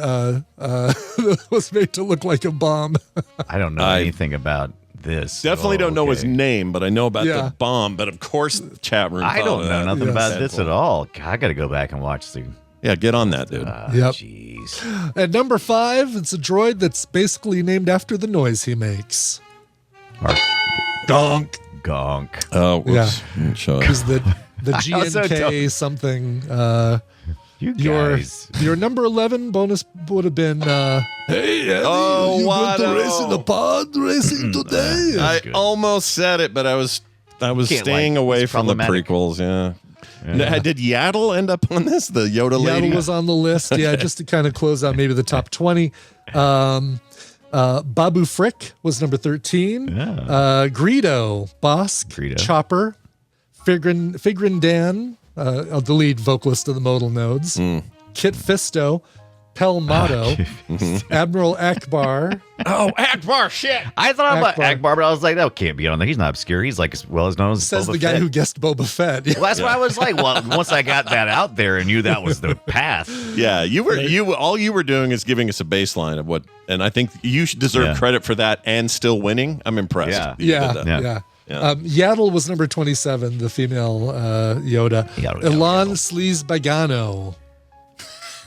that was made to look like a bomb. I don't know anything about this. Definitely don't know his name, but I know about Yeah. the bomb. But of course, the chat room. I don't know nothing Yes. about this at all. God, I got to go back and watch the. Yeah, get on that, dude. Yep. Jeez. At number 5, it's a droid that's basically named after the noise he makes. Donk. Gonk. Oh, Yeah. Show it. Because the also GNK don't- something. You Your guys. number 11 bonus would have been. Hey, Eddie, Oh, you going to Watto. race in the pod racing today? I good. almost said it, but I was Can't staying like- away it's from the problematic. prequels. Yeah. Did Yaddle end up on this? The Yoda lady. Yaddle was on the list. Yeah, just to kind of close out maybe the top 20. Babu Frick was number 13. Greedo, Bosk, Greedo. Chopper, Figrin Dan, the lead vocalist of the Modal Nodes, Kit Fisto, Pelmato, Admiral Akbar. Oh, Akbar, shit. I thought about Akbar. Akbar, but I was like, that can't be on there. He's not obscure. He's like as well as known as Says Boba the guy Fett. who guessed Boba Fett. Well, that's why I was like, well, once I got that out there and knew that was the path. Yeah, all you were doing is giving us a baseline of what, and I think you should deserve credit for that and still winning. I'm impressed. Yeah. You Yeah, did that. yeah. Yaddle was number 27, the female Yoda. Yaddle, Ilan Yaddle. Sleaze Bagano.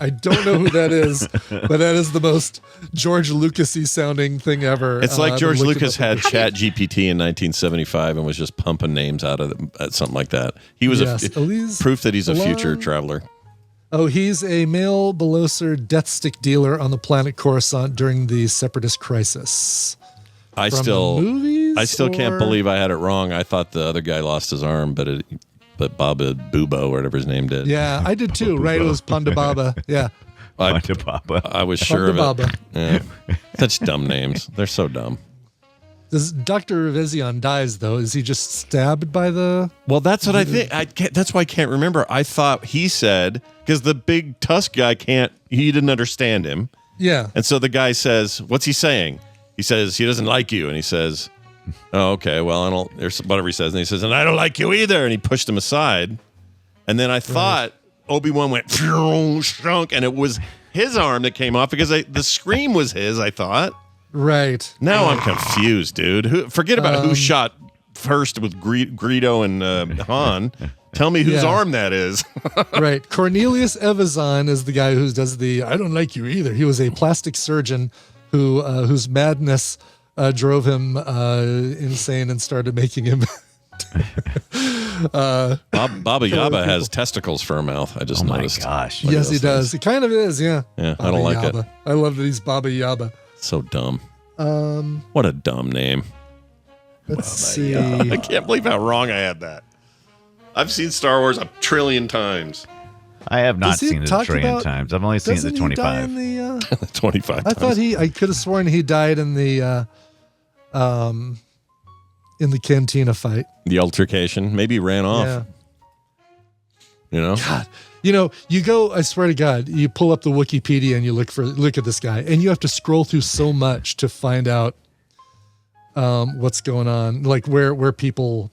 I don't know who that is, but that is the most George Lucas-y sounding thing ever. It's like George I've looked Lucas him up. had Chat GPT in 1975 and was just pumping names out of something like that. He was Yes, Elise proof that he's a future Ilan. traveler. Oh, he's a male Beloser death stick dealer on the planet Coruscant during the Separatist crisis. I From still the movies, can't or- believe I had it wrong. I thought the other guy lost his arm, but Baba Bubo, or whatever his name did. Yeah, I did too, right? It was Ponda Baba. Yeah. Ponda Baba. I was sure of Ponda Baba. it. Yeah. Such dumb names. They're so dumb. Does Dr. Vizion dies, though? Is he just stabbed by the... Well, that's what I think. That's why I can't remember. I thought he said, because the big Tusk guy he didn't understand him. Yeah. And so the guy says, what's he saying? He says, he doesn't like you. And he says, oh, okay, well, there's whatever he says. And he says, and I don't like you either. And he pushed him aside. And then I thought Obi-Wan went, shrunk, and it was his arm that came off because the scream was his, I thought. Right. Now I'm confused, dude. Forget about who shot first with Greedo and Han. Tell me whose Yeah. arm that is. Right. Cornelius Evazan is the guy who does the I don't like you either. He was a plastic surgeon whose madness drove him insane and started making him... Baba Yaba has testicles for a mouth. I just Oh my noticed. gosh. Look at Yes, he those does. things. He kind of is, yeah. Yeah, I Baba don't like Yaba. it. I love that he's Baba Yaba. So dumb. What a dumb name. Let's see. I can't believe how wrong I had that. I've seen Star Wars a trillion times. I have not Does he seen it a talk trillion about- times. I've only seen Doesn't the he die 25. in the... 25 I times. thought I could have sworn he died in the cantina fight. The altercation. Maybe he ran off. Yeah. You know? God, you go, I swear to God, you pull up the Wikipedia and you look at this guy, and you have to scroll through so much to find out what's going on, like where people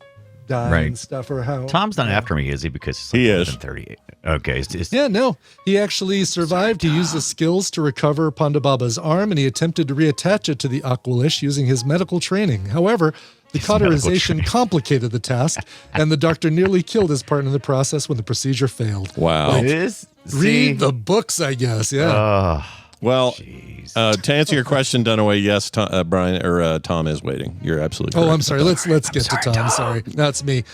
die Right. and stuff, or how. Tom's not after me, is he? Because he's like He is. 38. Okay. It's Yeah, no. He actually survived. He used the skills to recover Ponda Baba's arm, and he attempted to reattach it to the Aqualish using his medical training. However, the cauterization complicated the task, and the doctor nearly killed his partner in the process when the procedure failed. Wow. It is. Read the books, I guess. Yeah. Well, Jeez. to answer your question, Dunaway, yes, Brian or Tom is waiting. You're absolutely correct. Oh, I'm sorry. Let's get to Tom. Sorry, that's me.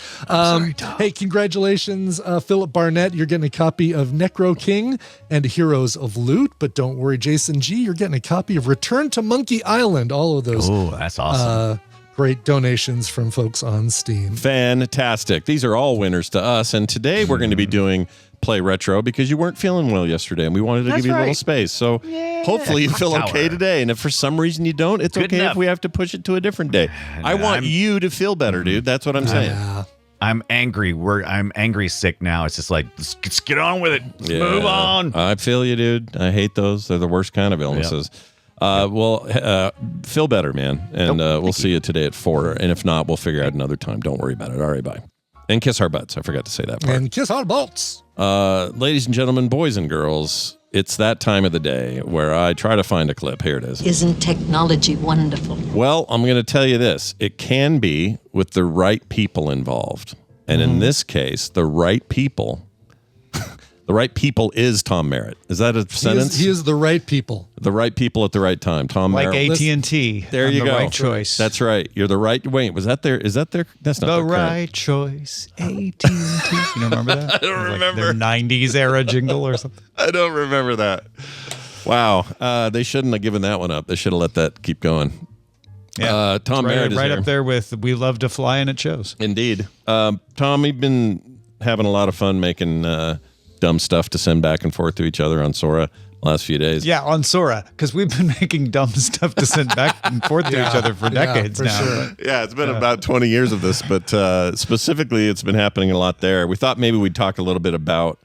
Hey, congratulations, Philip Barnett. You're getting a copy of Necro King and Heroes of Loot. But don't worry, Jason G. You're getting a copy of Return to Monkey Island. All of those Oh, that's awesome. great donations from folks on Steam. Fantastic. These are all winners to us. And today we're going to be doing Play Retro because you weren't feeling well yesterday and we wanted to give you a little space. So hopefully you feel okay today. And if for some reason you don't, it's Good okay enough. if we have to push it to a different day. I want you to feel better, dude. That's what I'm saying. Yeah. I'm angry. I'm angry sick now. It's just like, let's get on with it. Let's move on. I feel you, dude. I hate those. They're the worst kind of illnesses. Well, feel better, man. And we'll see you today at 4. And if not, we'll figure out another time. Don't worry about it. All right, bye. And kiss our butts. I forgot to say that part. And kiss our butts. Ladies and gentlemen, boys and girls, it's that time of the day where I try to find a clip. Here it is. Isn't technology wonderful? Well, I'm going to tell you this. It can be with the right people involved. And in this case, the right people... The right people is Tom Merritt. Is that a sentence? He is the right people. The right people at the right time. Tom Merritt. Like AT&T. There you the go. Right choice. That's right. You're the right. Wait, was that there? Is that there? That's not the their right choice. AT&T. You don't remember that? I don't remember. Their 90s era jingle or something. I don't remember that. Wow. They shouldn't have given that one up. They should have let that keep going. Yeah. Tom Merritt is right here. up there with We Love to Fly and It Shows. Indeed. Tom, we've been having a lot of fun making dumb stuff to send back and forth to each other on Sora the last few days. Yeah, on Sora, because we've been making dumb stuff to send back and forth to each other for decades now. Sure. Yeah, it's been about 20 years of this, but specifically it's been happening a lot there. We thought maybe we'd talk a little bit about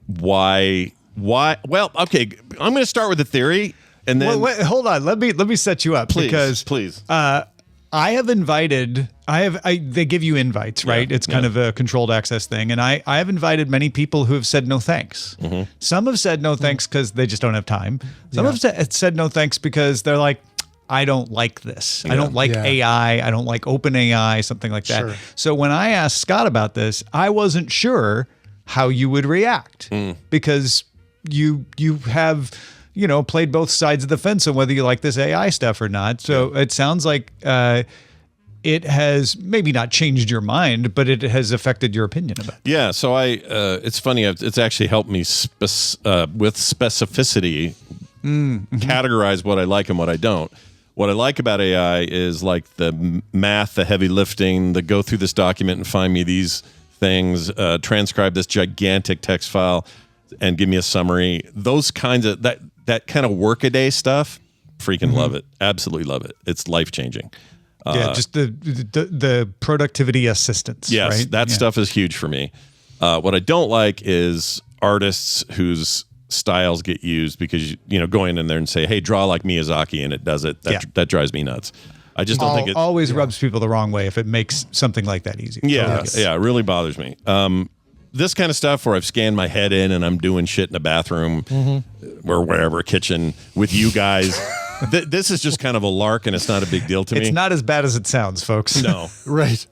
why, well, okay, I'm going to start with the theory and then... Wait, hold on. Let me set you up. Please. I have invited, they give you invites, right? It's kind of a controlled access thing. And I have invited many people who have said no thanks. Mm-hmm. Some have said no thanks because they just don't have time. Some have said no thanks because they're like, I don't like this. I don't like AI. I don't like open AI, something like that. Sure. So when I asked Scott about this, I wasn't sure how you would react because you have... played both sides of the fence on whether you like this AI stuff or not. So it sounds like it has maybe not changed your mind, but it has affected your opinion about it. Yeah, so it's funny. It's actually helped me with specificity categorize what I like and what I don't. What I like about AI is like the math, the heavy lifting, the go through this document and find me these things, transcribe this gigantic text file and give me a summary. Those kinds of that kind of workaday stuff, freaking love it. Absolutely love it. It's life-changing. Just the productivity assistance. Yes, right? that stuff is huge for me. What I don't like is artists whose styles get used because, going in there and say, hey, draw like Miyazaki, and it does it. That drives me nuts. I just don't think it always rubs people the wrong way if it makes something like that easy. Yeah, it really bothers me. This kind of stuff where I've scanned my head in and I'm doing shit in a bathroom or wherever, kitchen with you guys. This is just kind of a lark and it's not a big deal to me. It's not as bad as it sounds, folks. No. Right.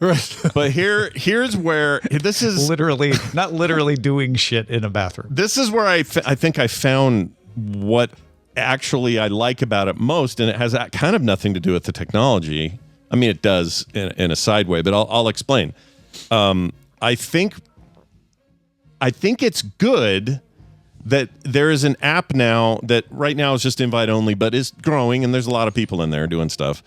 But here's where this is not literally doing shit in a bathroom. This is where I think I found what actually I like about it most, and it has kind of nothing to do with the technology. I mean, it does in a side way, but I'll explain. I think it's good that there is an app now that right now is just invite only, but is growing, and there's a lot of people in there doing stuff.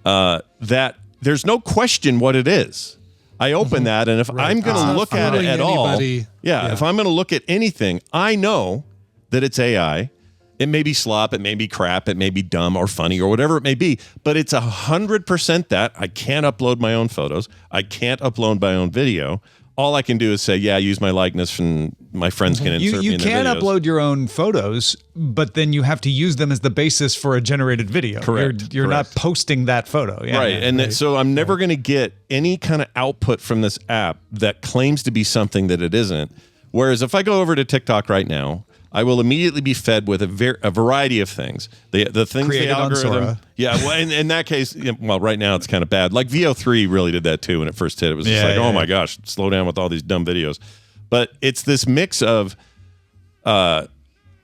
That there's no question what it is. I open that, and if I'm going to look at it at all, if I'm going to look at anything, I know that it's AI. It may be slop, it may be crap, it may be dumb or funny or whatever it may be, but it's 100% that. I can't upload my own photos. I can't upload my own video. All I can do is say, use my likeness, and my friends can insert me in the videos. You can upload your own photos, but then you have to use them as the basis for a generated video. Correct. You're not posting that photo. Yeah, right. So I'm never going to get any kind of output from this app that claims to be something that it isn't. Whereas if I go over to TikTok right now, I will immediately be fed with a variety of things. The things created the algorithm. On Sora. Yeah, well, in that case, right now it's kind of bad. Like VO3 really did that too when it first hit. It was just oh my gosh, slow down with all these dumb videos. But it's this mix of, I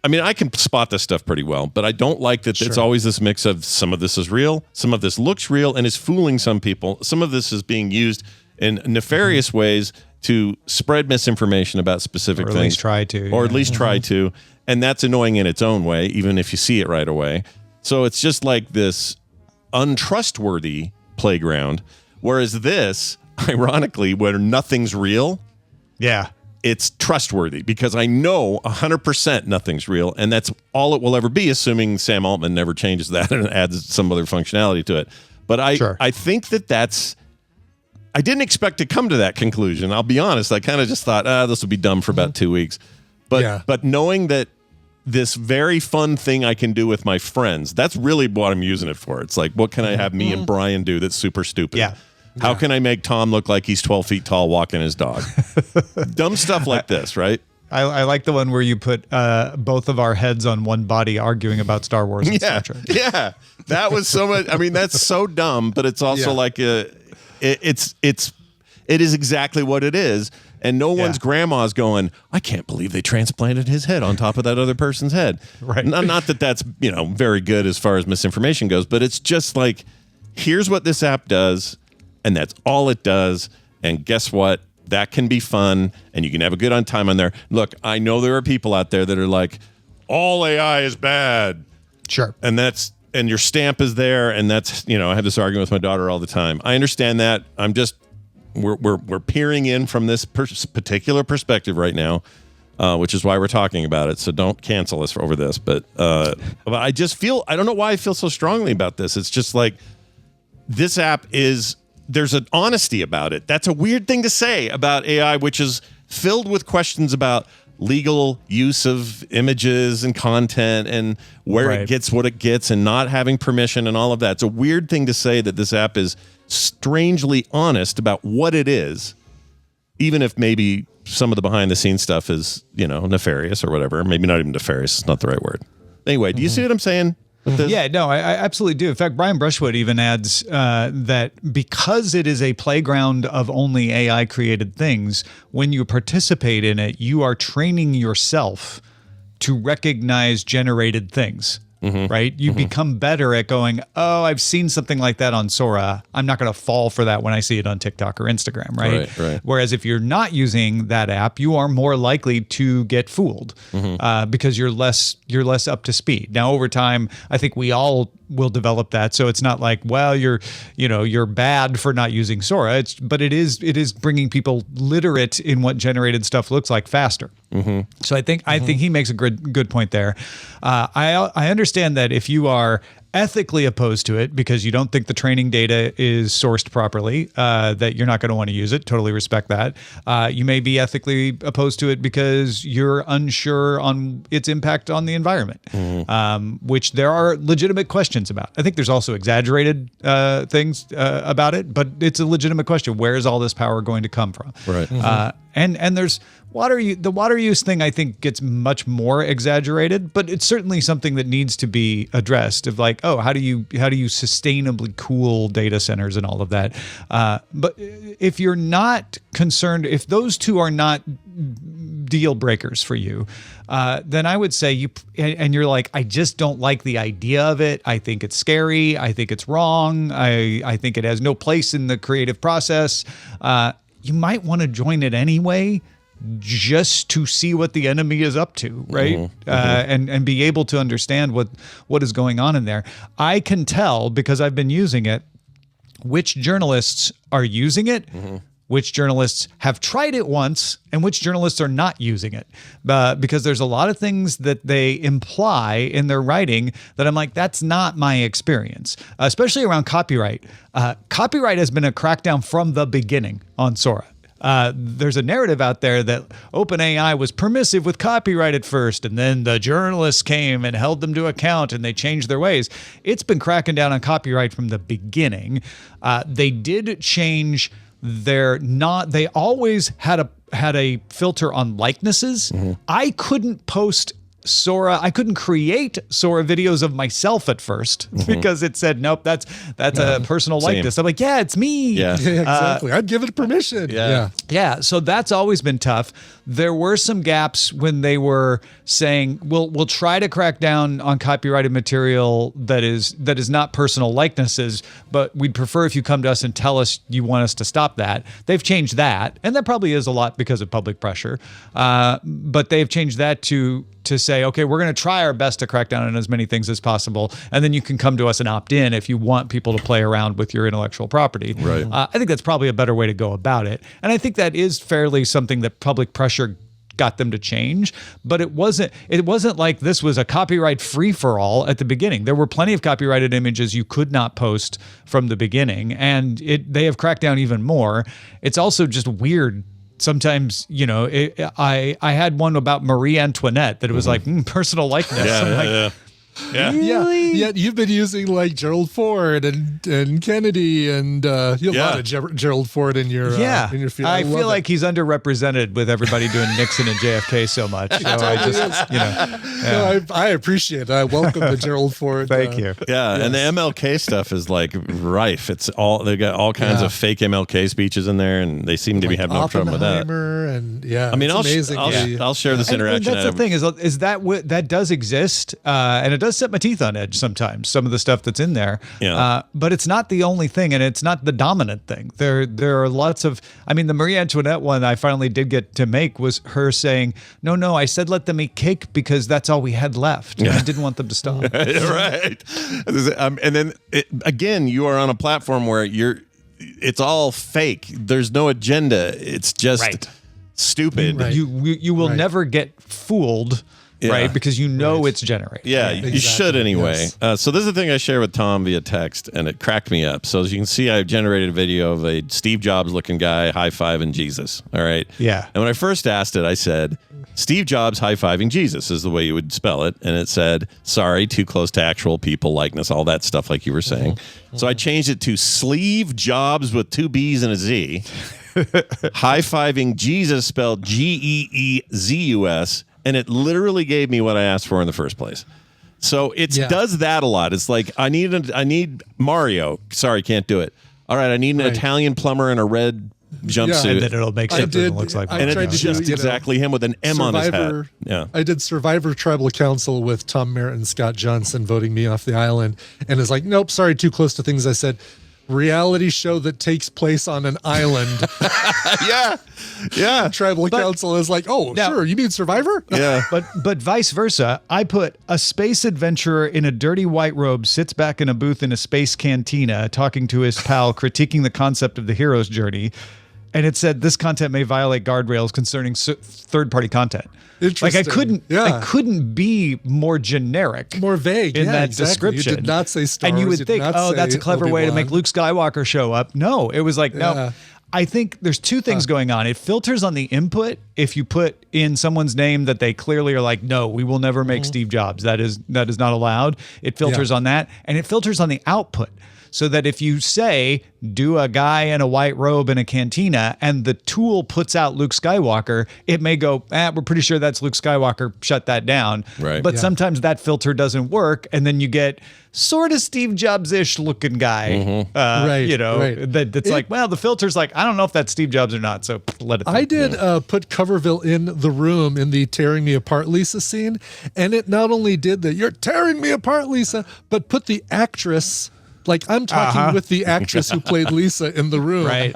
can spot this stuff pretty well, but I don't like that it's always this mix of some of this is real, some of this looks real and is fooling some people. Some of this is being used in nefarious ways to spread misinformation about specific things. Or at least try to. Or at least try to. And that's annoying in its own way, even if you see it right away. So it's just like this untrustworthy playground. Whereas this, ironically, where nothing's real, it's trustworthy because I know 100% nothing's real. And that's all it will ever be, assuming Sam Altman never changes that and adds some other functionality to it. But I think that's I didn't expect to come to that conclusion. I'll be honest. I kind of just thought, this will be dumb for about 2 weeks. But knowing that this very fun thing I can do with my friends, that's really what I'm using it for. It's like, what can I have me and Brian do that's super stupid? Yeah. How can I make Tom look like he's 12 feet tall walking his dog? Dumb stuff like this, right? I like the one where you put both of our heads on one body arguing about Star Wars and Star Trek. Yeah, that was so much. I mean, that's so dumb, but it's also like it is exactly what it is. And no one's grandma's going, I can't believe they transplanted his head on top of that other person's head. Right. Not that that's very good as far as misinformation goes, but it's just like, here's what this app does, and that's all it does. And guess what? That can be fun, and you can have a good time on there. Look, I know there are people out there that are like, all AI is bad. Sure. And your stamp is there, and that's, I have this argument with my daughter all the time. I understand that. I'm just, we're peering in from this particular perspective right now, which is why we're talking about it. So don't cancel us over this. But I just feel, I don't know why I feel so strongly about this. It's just like, this app there's an honesty about it. That's a weird thing to say about AI, which is filled with questions about legal use of images and content and where it gets what it gets and not having permission and all of that. It's a weird thing to say that this app is strangely honest about what it is, even if maybe some of the behind the scenes stuff is, nefarious or whatever. Maybe not even nefarious. It's not the right word. Anyway, do you see what I'm saying? Yeah, no, I absolutely do. In fact, Brian Brushwood even adds that because it is a playground of only AI created things, when you participate in it, you are training yourself to recognize generated things. Right? You become better at going, oh, I've seen something like that on Sora. I'm not going to fall for that when I see it on TikTok or Instagram, right? Right. Whereas if you're not using that app, you are more likely to get fooled because you're less up to speed. Now, over time, I think we all will develop that. So it's not like, well, you're bad for not using Sora. But it is bringing people literate in what generated stuff looks like faster. So I think he makes a good point there. I understand that if you are ethically opposed to it because you don't think the training data is sourced properly, that you're not going to want to use it. Totally respect that. You may be ethically opposed to it because you're unsure on its impact on the environment, which there are legitimate questions about. I think there's also exaggerated things about it, but it's a legitimate question. Where is all this power going to come from? Right. And there's the water use thing, I think, gets much more exaggerated, but it's certainly something that needs to be addressed of like, oh, how do you sustainably cool data centers and all of that? But if you're not concerned, if those two are not deal breakers for you, then I would say you're like, I just don't like the idea of it. I think it's scary. I think it's wrong. I think it has no place in the creative process. You might want to join it anyway, just to see what the enemy is up to, right? And be able to understand what is going on in there. I can tell, because I've been using it, which journalists are using it, which journalists have tried it once, and which journalists are not using it. Because there's a lot of things that they imply in their writing that I'm like, that's not my experience, especially around copyright. Copyright has been a crackdown from the beginning on Sora. There's a narrative out there that OpenAI was permissive with copyright at first, and then the journalists came and held them to account, and they changed their ways. It's been cracking down on copyright from the beginning. They did change they always had a filter on likenesses. I couldn't post Sora. I couldn't create Sora videos of myself at first because it said, nope, that's a personal likeness. I'm like, yeah, it's me. Yeah, exactly. I'd give it permission. Yeah. So that's always been tough. There were some gaps when they were saying, we'll try to crack down on copyrighted material that is not personal likenesses, but we'd prefer if you come to us and tell us you want us to stop that. They've changed that, and that probably is a lot because of public pressure. But they've changed that to say, okay, we're going to try our best to crack down on as many things as possible, and then you can come to us and opt in if you want people to play around with your intellectual property. Right. I think that's probably a better way to go about it, and I think that is fairly something that public pressure got them to change, but it wasn't like this was a copyright free-for-all at the beginning. There were plenty of copyrighted images you could not post from the beginning, and they have cracked down even more. It's also just weird. Sometimes, I had one about Marie Antoinette that it was like personal likeness. Yeah. Yeah, you've been using like Gerald Ford and Kennedy, and you have a lot of Gerald Ford in your field. I feel like he's underrepresented with everybody doing Nixon and JFK so much. So I just, No, I appreciate it. I welcome the Gerald Ford. Thank you. Yeah, and the MLK stuff is like rife. It's they got all kinds of fake MLK speeches in there, and they seem to be having no trouble with that. And I mean, I'll share this interaction. And that's the thing is that does exist, and it does set my teeth on edge sometimes, some of the stuff that's in there. Yeah. But it's not the only thing, and it's not the dominant thing. There are lots of, the Marie Antoinette one I finally did get to make was her saying, no, I said let them eat cake because that's all we had left. I didn't want them to stop. Right. And then, again, you are on a platform where it's all fake. There's no agenda. It's just stupid. Right. You will never get fooled. Yeah. Right, because it's generated. Yeah, you should anyway. Yes. So this is the thing I shared with Tom via text, and it cracked me up. So as you can see, I generated a video of a Steve Jobs looking guy high-fiving Jesus. All right. Yeah. And when I first asked it, I said, Steve Jobs high-fiving Jesus is the way you would spell it. And it said, sorry, too close to actual people likeness, all that stuff like you were saying. So I changed it to Sleeve Jobs with 2 B's and a Z. High-fiving Jesus spelled Geezus. And it literally gave me what I asked for in the first place. So it does that a lot. It's like, I need Mario. Sorry, can't do it. All right, I need an Italian plumber in a red jumpsuit. And then it'll make sense. It looks like and it's just exactly him with an M on his hat. Yeah. I did Survivor Tribal Council with Tom Merritt and Scott Johnson voting me off the island. And it's like, nope, sorry, too close to things I said. Reality show that takes place on an island. Yeah. Tribal Council is like, sure, you mean Survivor? Yeah. But vice versa, I put a space adventurer in a dirty white robe sits back in a booth in a space cantina talking to his pal, critiquing the concept of the hero's journey. And it said this content may violate guardrails concerning third-party content. Like I couldn't be more generic, more vague in that description. You did not say Star Wars. And you would think, that's a clever way to make Luke Skywalker show up. No, it was like, no. I think there's two things going on. It filters on the input. If you put in someone's name that they clearly are like, no, we will never make Steve Jobs. That is not allowed. It filters on that, and it filters on the output. So that if you say, do a guy in a white robe in a cantina, and the tool puts out Luke Skywalker, it may go, we're pretty sure that's Luke Skywalker, shut that down. Right. But sometimes that filter doesn't work, and then you get sort of Steve Jobs-ish looking guy. That's like, well, the filter's like, I don't know if that's Steve Jobs or not, so let it I did put Coverville in the room in the Tearing Me Apart Lisa scene, and it not only did the you're tearing me apart, Lisa, but put the actress... Like I'm talking with the actress who played Lisa in the room. Right.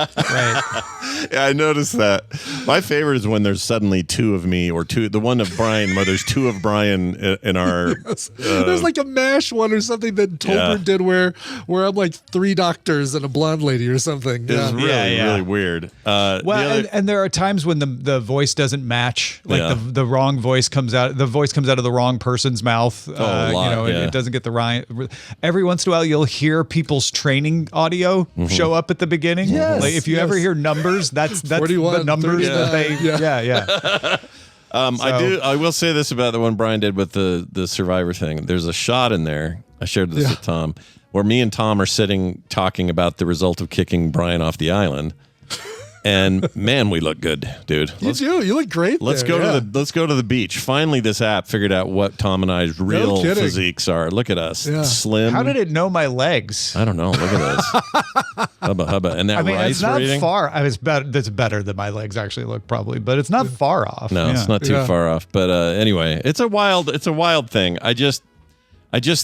Yeah, I noticed that. My favorite is when there's suddenly 2 of me or 2. The one of Brian, where there's 2 of Brian in our. Yes. There's like a MASH one or something that Tolbert did where I'm like 3 doctors and a blonde lady or something. It's really weird. And there are times when the voice doesn't match. Like the wrong voice comes out. The voice comes out of the wrong person's mouth. It doesn't get the right. Every once in a while, you'll hear people's training audio show up at the beginning. Yes, like if you ever hear numbers, that's 41, the numbers that they I will say this about the one Brian did with the Survivor thing. There's a shot in there, I shared this with Tom, where me and Tom are sitting talking about the result of kicking Brian off the island. And man, we look good, dude. You do. You look great. Let's go to the beach. Finally, this app figured out what Tom and I's real physiques are. Look at us, slim. How did it know my legs? I don't know. Look at us. hubba. And that rice it's not rating? far. It's better. That's better than my legs actually look probably, but it's not far off. No, it's not too far off. But anyway, it's a wild thing. I just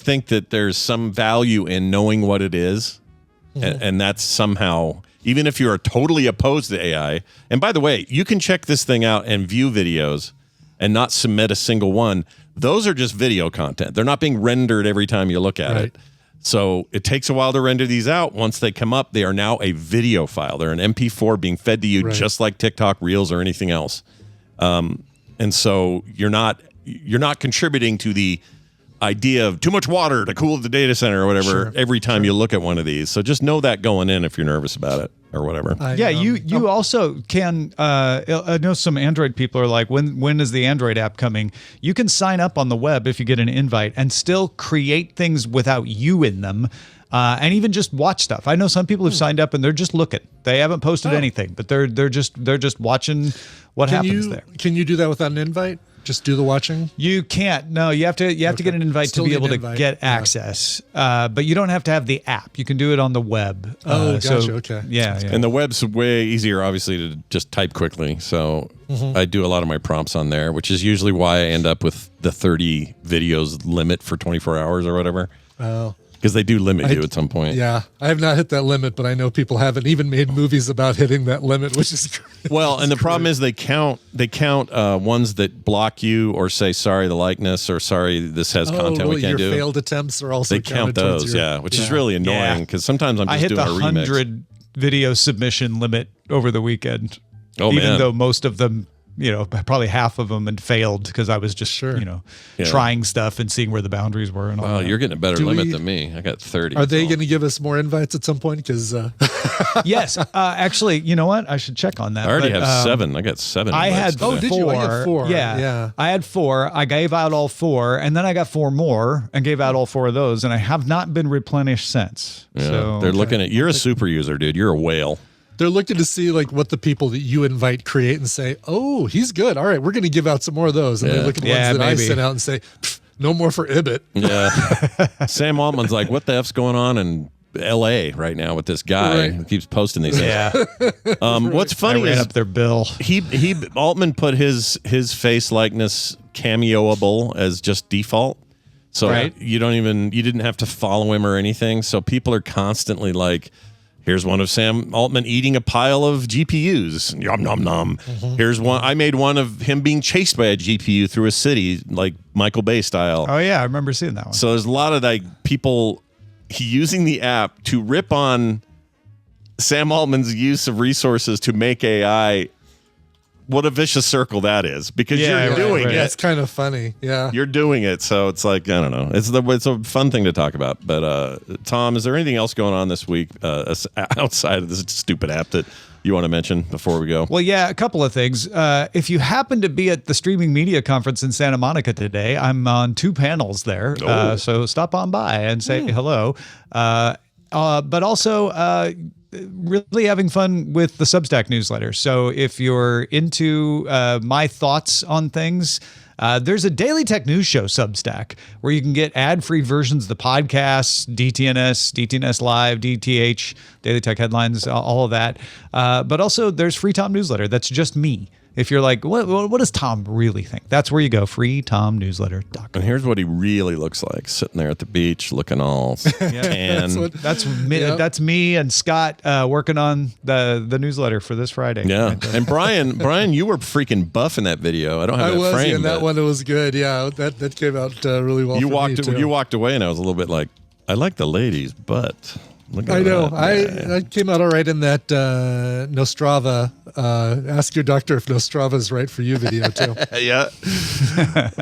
think that there's some value in knowing what it is, and that's somehow. Even if you are totally opposed to AI, and by the way, you can check this thing out and view videos and not submit a single one. Those are just video content. They're not being rendered every time you look at it. So it takes a while to render these out. Once they come up, they are now a video file. They're an MP4 being fed to you just like TikTok Reels or anything else. and so you're not contributing to the idea of too much water to cool the data center or whatever every time you look at one of these. So just know that going in if you're nervous about it or whatever. You also can. I know some Android people are like, when is the Android app coming? You can sign up on the web if you get an invite and still create things without you in them. And even just watch stuff. I know some people have signed up and they're just looking. They haven't posted anything, but they're just watching what happens there. Can you do that without an invite? Just do the watching? You can't. No, you have to get an invite to be able to get access. But you don't have to have the app. You can do it on the web. Gotcha. Okay. Yeah. And the web's way easier, obviously, to just type quickly. So I do a lot of my prompts on there, which is usually why I end up with the 30 videos limit for 24 hours or whatever. Oh. Because they do limit you at some point. Yeah, I have not hit that limit, but I know people haven't even made movies about hitting that limit, which is great. Well, and the problem is they count ones that block you or say sorry the likeness or sorry this has content we can't do. Your failed attempts are also they count those, which is really annoying because sometimes I'm just doing a remix. I hit the 100 video submission limit over the weekend. Oh, even man. though most of them, probably half of them had failed because I was just, trying stuff and seeing where the boundaries were and all that. You're getting a better limit than me. I got 30. Are they going to give us more invites at some point? Because yes, actually, you know what? I should check on that. I already have 7. I got 7. I had 4. Did you? I had 4. Yeah. I had 4. I gave out all 4, and then I got 4 more and gave out all 4 of those, and I have not been replenished since. Yeah, so they're looking at. You're a super user, dude. You're a whale. They're looking to see like what the people that you invite create and say, oh, he's good. All right, we're going to give out some more of those. And they look at the ones that I sent out and say, no more for Ibit. Yeah. Sam Altman's like, what the F's going on in L.A. right now with this guy who keeps posting these things? Yeah. What's funny is up their bill. Altman put his face likeness cameoable as just default. So you didn't have to follow him or anything. So people are constantly like, here's one of Sam Altman eating a pile of GPUs. Yum, nom, nom. Here's one. I made one of him being chased by a GPU through a city, like Michael Bay style. Oh, yeah. I remember seeing that one. So there's a lot of people using the app to rip on Sam Altman's use of resources to make AI. What a vicious circle that is, because you're doing it. It's kind of funny. Yeah. You're doing it. So it's like, I don't know. It's a fun thing to talk about. But Tom, is there anything else going on this week outside of this stupid app that you want to mention before we go? Well, yeah, a couple of things. If you happen to be at the Streaming Media Conference in Santa Monica today, I'm on 2 panels there. So stop on by and say hello. But also, really having fun with the Substack newsletter. So if you're into my thoughts on things, there's a Daily Tech News Show Substack where you can get ad-free versions of the podcasts, DTNS Live, DTH, Daily Tech Headlines, all of that. But also there's Free Tom Newsletter. That's just me. If you're like, what does Tom really think? That's where you go, freetomnewsletter.com. And here's what he really looks like, sitting there at the beach, looking all tan. That's me and Scott working on the newsletter for this Friday. Yeah, and Brian, you were freaking buff in that video. I don't have that frame. In that one, it was good. Yeah, that came out really well. You walked away, and I was a little bit like, I like the ladies, but. I know. I came out all right in that Nostrava. Ask your doctor if Nostrava is right for you video too. Yeah.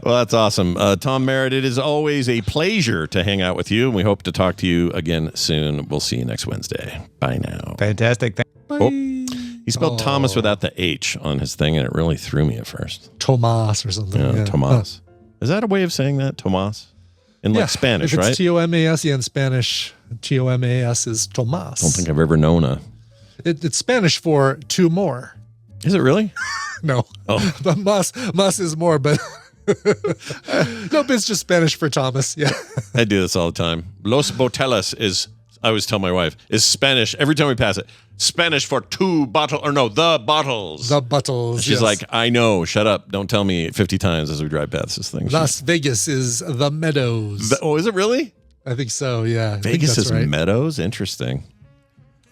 Well, that's awesome. Tom Merritt, it is always a pleasure to hang out with you, and we hope to talk to you again soon. We'll see you next Wednesday. Bye now. Fantastic. Bye. Oh, he spelled Thomas without the H on his thing, and it really threw me at first. Tomas or something. Yeah, Tomas. Is that a way of saying that? Tomas? In Spanish, if it's right? Tomas, in Spanish, Tomas is Tomas. I don't think I've ever known a. It's Spanish for 2 more. Is it really? No. Oh. But mas is more, but nope, it's just Spanish for Thomas. Yeah. I do this all the time. Los botellas is, I always tell my wife, is Spanish. Every time we pass it, Spanish for the bottles. The bottles. She's like, I know, shut up. Don't tell me 50 times as we drive past this thing. Las Vegas is the Meadows. Is it really? I think so, yeah. Vegas is right. Meadows? Interesting.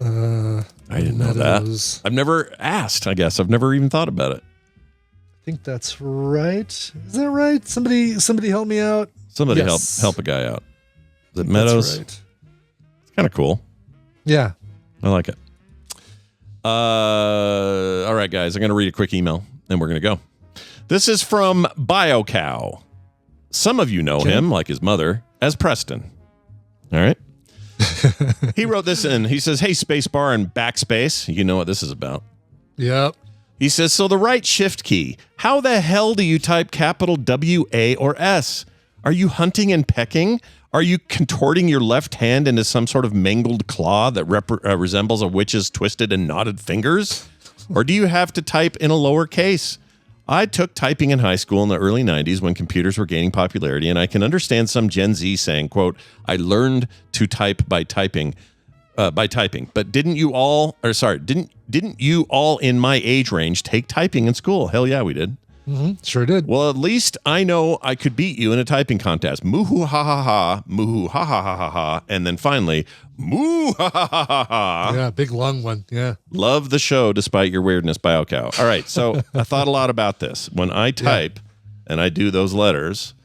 I didn't know that. I've never asked, I guess. I've never even thought about it. I think that's right. Is that right? Somebody help me out. Somebody help a guy out. Is it Meadows? That's right. It's kind of cool. Yeah. I like it. All right, guys. I'm going to read a quick email, and we're going to go. This is from BioCow. Some of you know him, like his mother, as Preston. All right. He wrote this in. He says, hey, spacebar and backspace. You know what this is about. Yep. He says, so the right shift key. How the hell do you type capital W, A, or S? Are you hunting and pecking? Are you contorting your left hand into some sort of mangled claw that resembles a witch's twisted and knotted fingers? Or do you have to type in a lower case? I took typing in high school in the early 90s when computers were gaining popularity, and I can understand some Gen Z saying, quote, I learned to type by typing. But didn't you all in my age range take typing in school? Hell yeah, we did. Mm-hmm. Sure did. Well, at least I know I could beat you in a typing contest. Moo-hoo, ha-ha-ha, moo-hoo, ha-ha-ha-ha-ha, and then finally, moo, ha-ha-ha-ha. Yeah, big long one, yeah. Love the show despite your weirdness, BioCow. All right, so I thought a lot about this. When I type and I do those letters,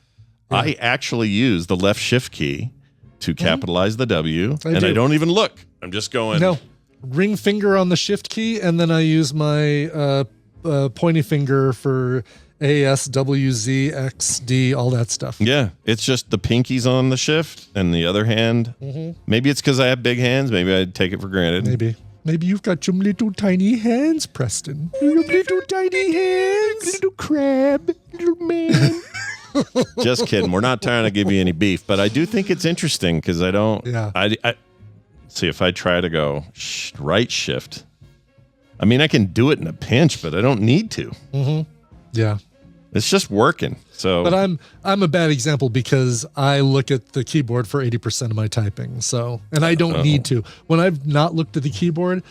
I actually use the left shift key to capitalize the W, I don't even look. I'm just going. No, ring finger on the shift key, and then I use my pointy finger for A, S, W, Z, X, D, all that stuff. Yeah, it's just the pinky's on the shift and the other hand. Maybe it's because I have big hands. Maybe I take it for granted. Maybe you've got some little tiny hands, Preston. Your little tiny hands. Little crab, little man. Just kidding. We're not trying to give you any beef, but I do think it's interesting because I don't. Yeah. I see if I try to go right shift. I mean, I can do it in a pinch, but I don't need to. Yeah. It's just working. So, but I'm a bad example because I look at the keyboard for 80% of my typing. So, and I don't need to. When I've not looked at the keyboard,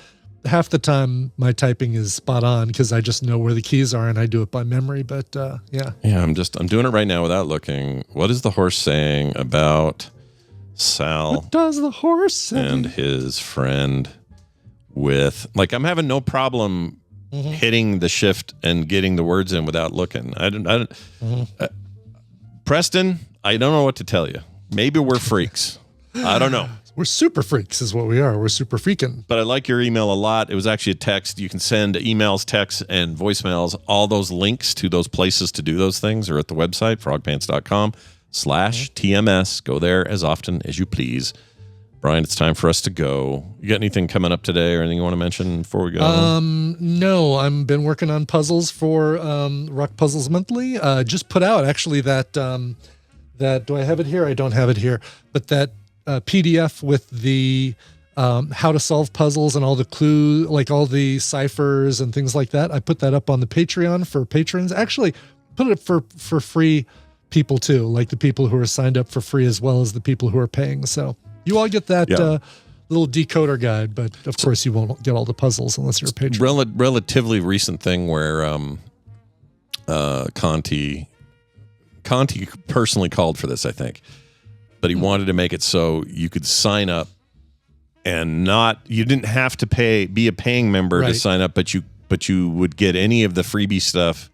half the time my typing is spot on because I just know where the keys are and I do it by memory. But yeah. Yeah, I'm doing it right now without looking. What is the horse saying about Sal? What does the horse say? And his friend with, like, I'm having no problem hitting the shift and getting the words in without looking. Preston, I don't know what to tell you. Maybe we're freaks. I don't know. We're super freaks is what we are. We're super freaking. But I like your email a lot. It was actually a text. You can send emails, texts, and voicemails. All those links to those places to do those things are at the website, frogpants.com/TMS. Go there as often as you please. Brian, it's time for us to go. You got anything coming up today or anything you want to mention before we go? No, I've been working on puzzles for Rock Puzzles Monthly. Just put out actually that do I have it here? I don't have it here, but that PDF with the how to solve puzzles and all the clues, like all the ciphers and things like that. I put that up on the Patreon for patrons. Actually, put it for free people too, like the people who are signed up for free as well as the people who are paying. So you all get that little decoder guide, but of course you won't get all the puzzles unless you're a patron. Relatively recent thing where Conti personally called for this, I think. But he wanted to make it so you could sign up and you didn't have to be a paying member to sign up, but you would get any of the freebie stuff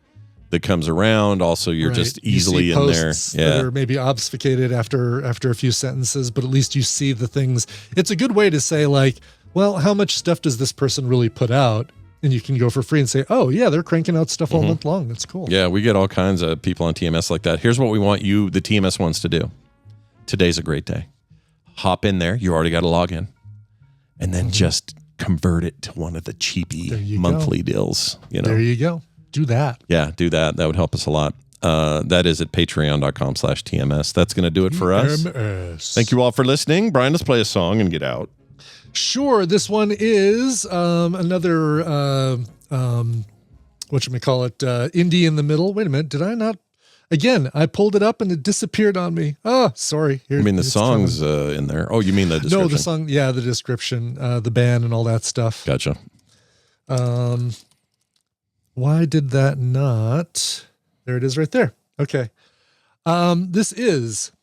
that comes around. Also, you're just easily in there. Yeah. That are maybe obfuscated after a few sentences, but at least you see the things. It's a good way to say, like, well, how much stuff does this person really put out? And you can go for free and say, oh, yeah, they're cranking out stuff all month long. That's cool. Yeah, we get all kinds of people on TMS like that. Here's what we want you, the TMS ones, to do. Today's a great day. Hop in there. You already got a login. And then just convert it to one of the cheapy monthly deals. You know? There you go. Do that. Yeah, do that. That would help us a lot. That is at patreon.com/TMS. That's going to do it for us. Thank you all for listening. Brian, let's play a song and get out. Sure. This one is another, whatchamacallit, indie in the middle. Wait a minute. Did I not? Again, I pulled it up and it disappeared on me. Oh, sorry. I mean, the song's in there. Oh, you mean the description? No, the song. Yeah, the description, the band and all that stuff. Gotcha. Why did that not? There it is right there. Okay. This is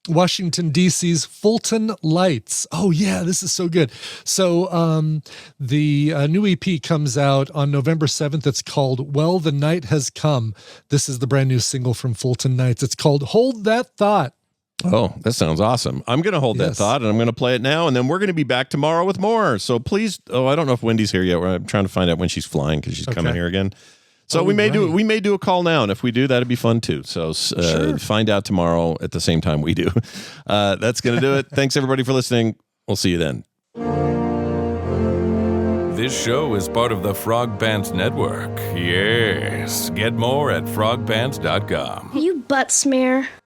Washington, D.C.'s Fulton Lights. Oh, yeah, this is so good. So the new EP comes out on November 7th. It's called Well, the Night Has Come. This is the brand new single from Fulton Lights. It's called Hold That Thought. Oh, that sounds awesome. I'm going to hold that thought, and I'm going to play it now, and then we're going to be back tomorrow with more. So please, I don't know if Wendy's here yet. I'm trying to find out when she's flying because she's coming here again. So we may do a call now, and if we do, that'd be fun too. So find out tomorrow at the same time we do. That's going to do it. Thanks everybody for listening. We'll see you then. This show is part of the Frog Pants Network. Yes. Get more at frogpants.com. You butt smear.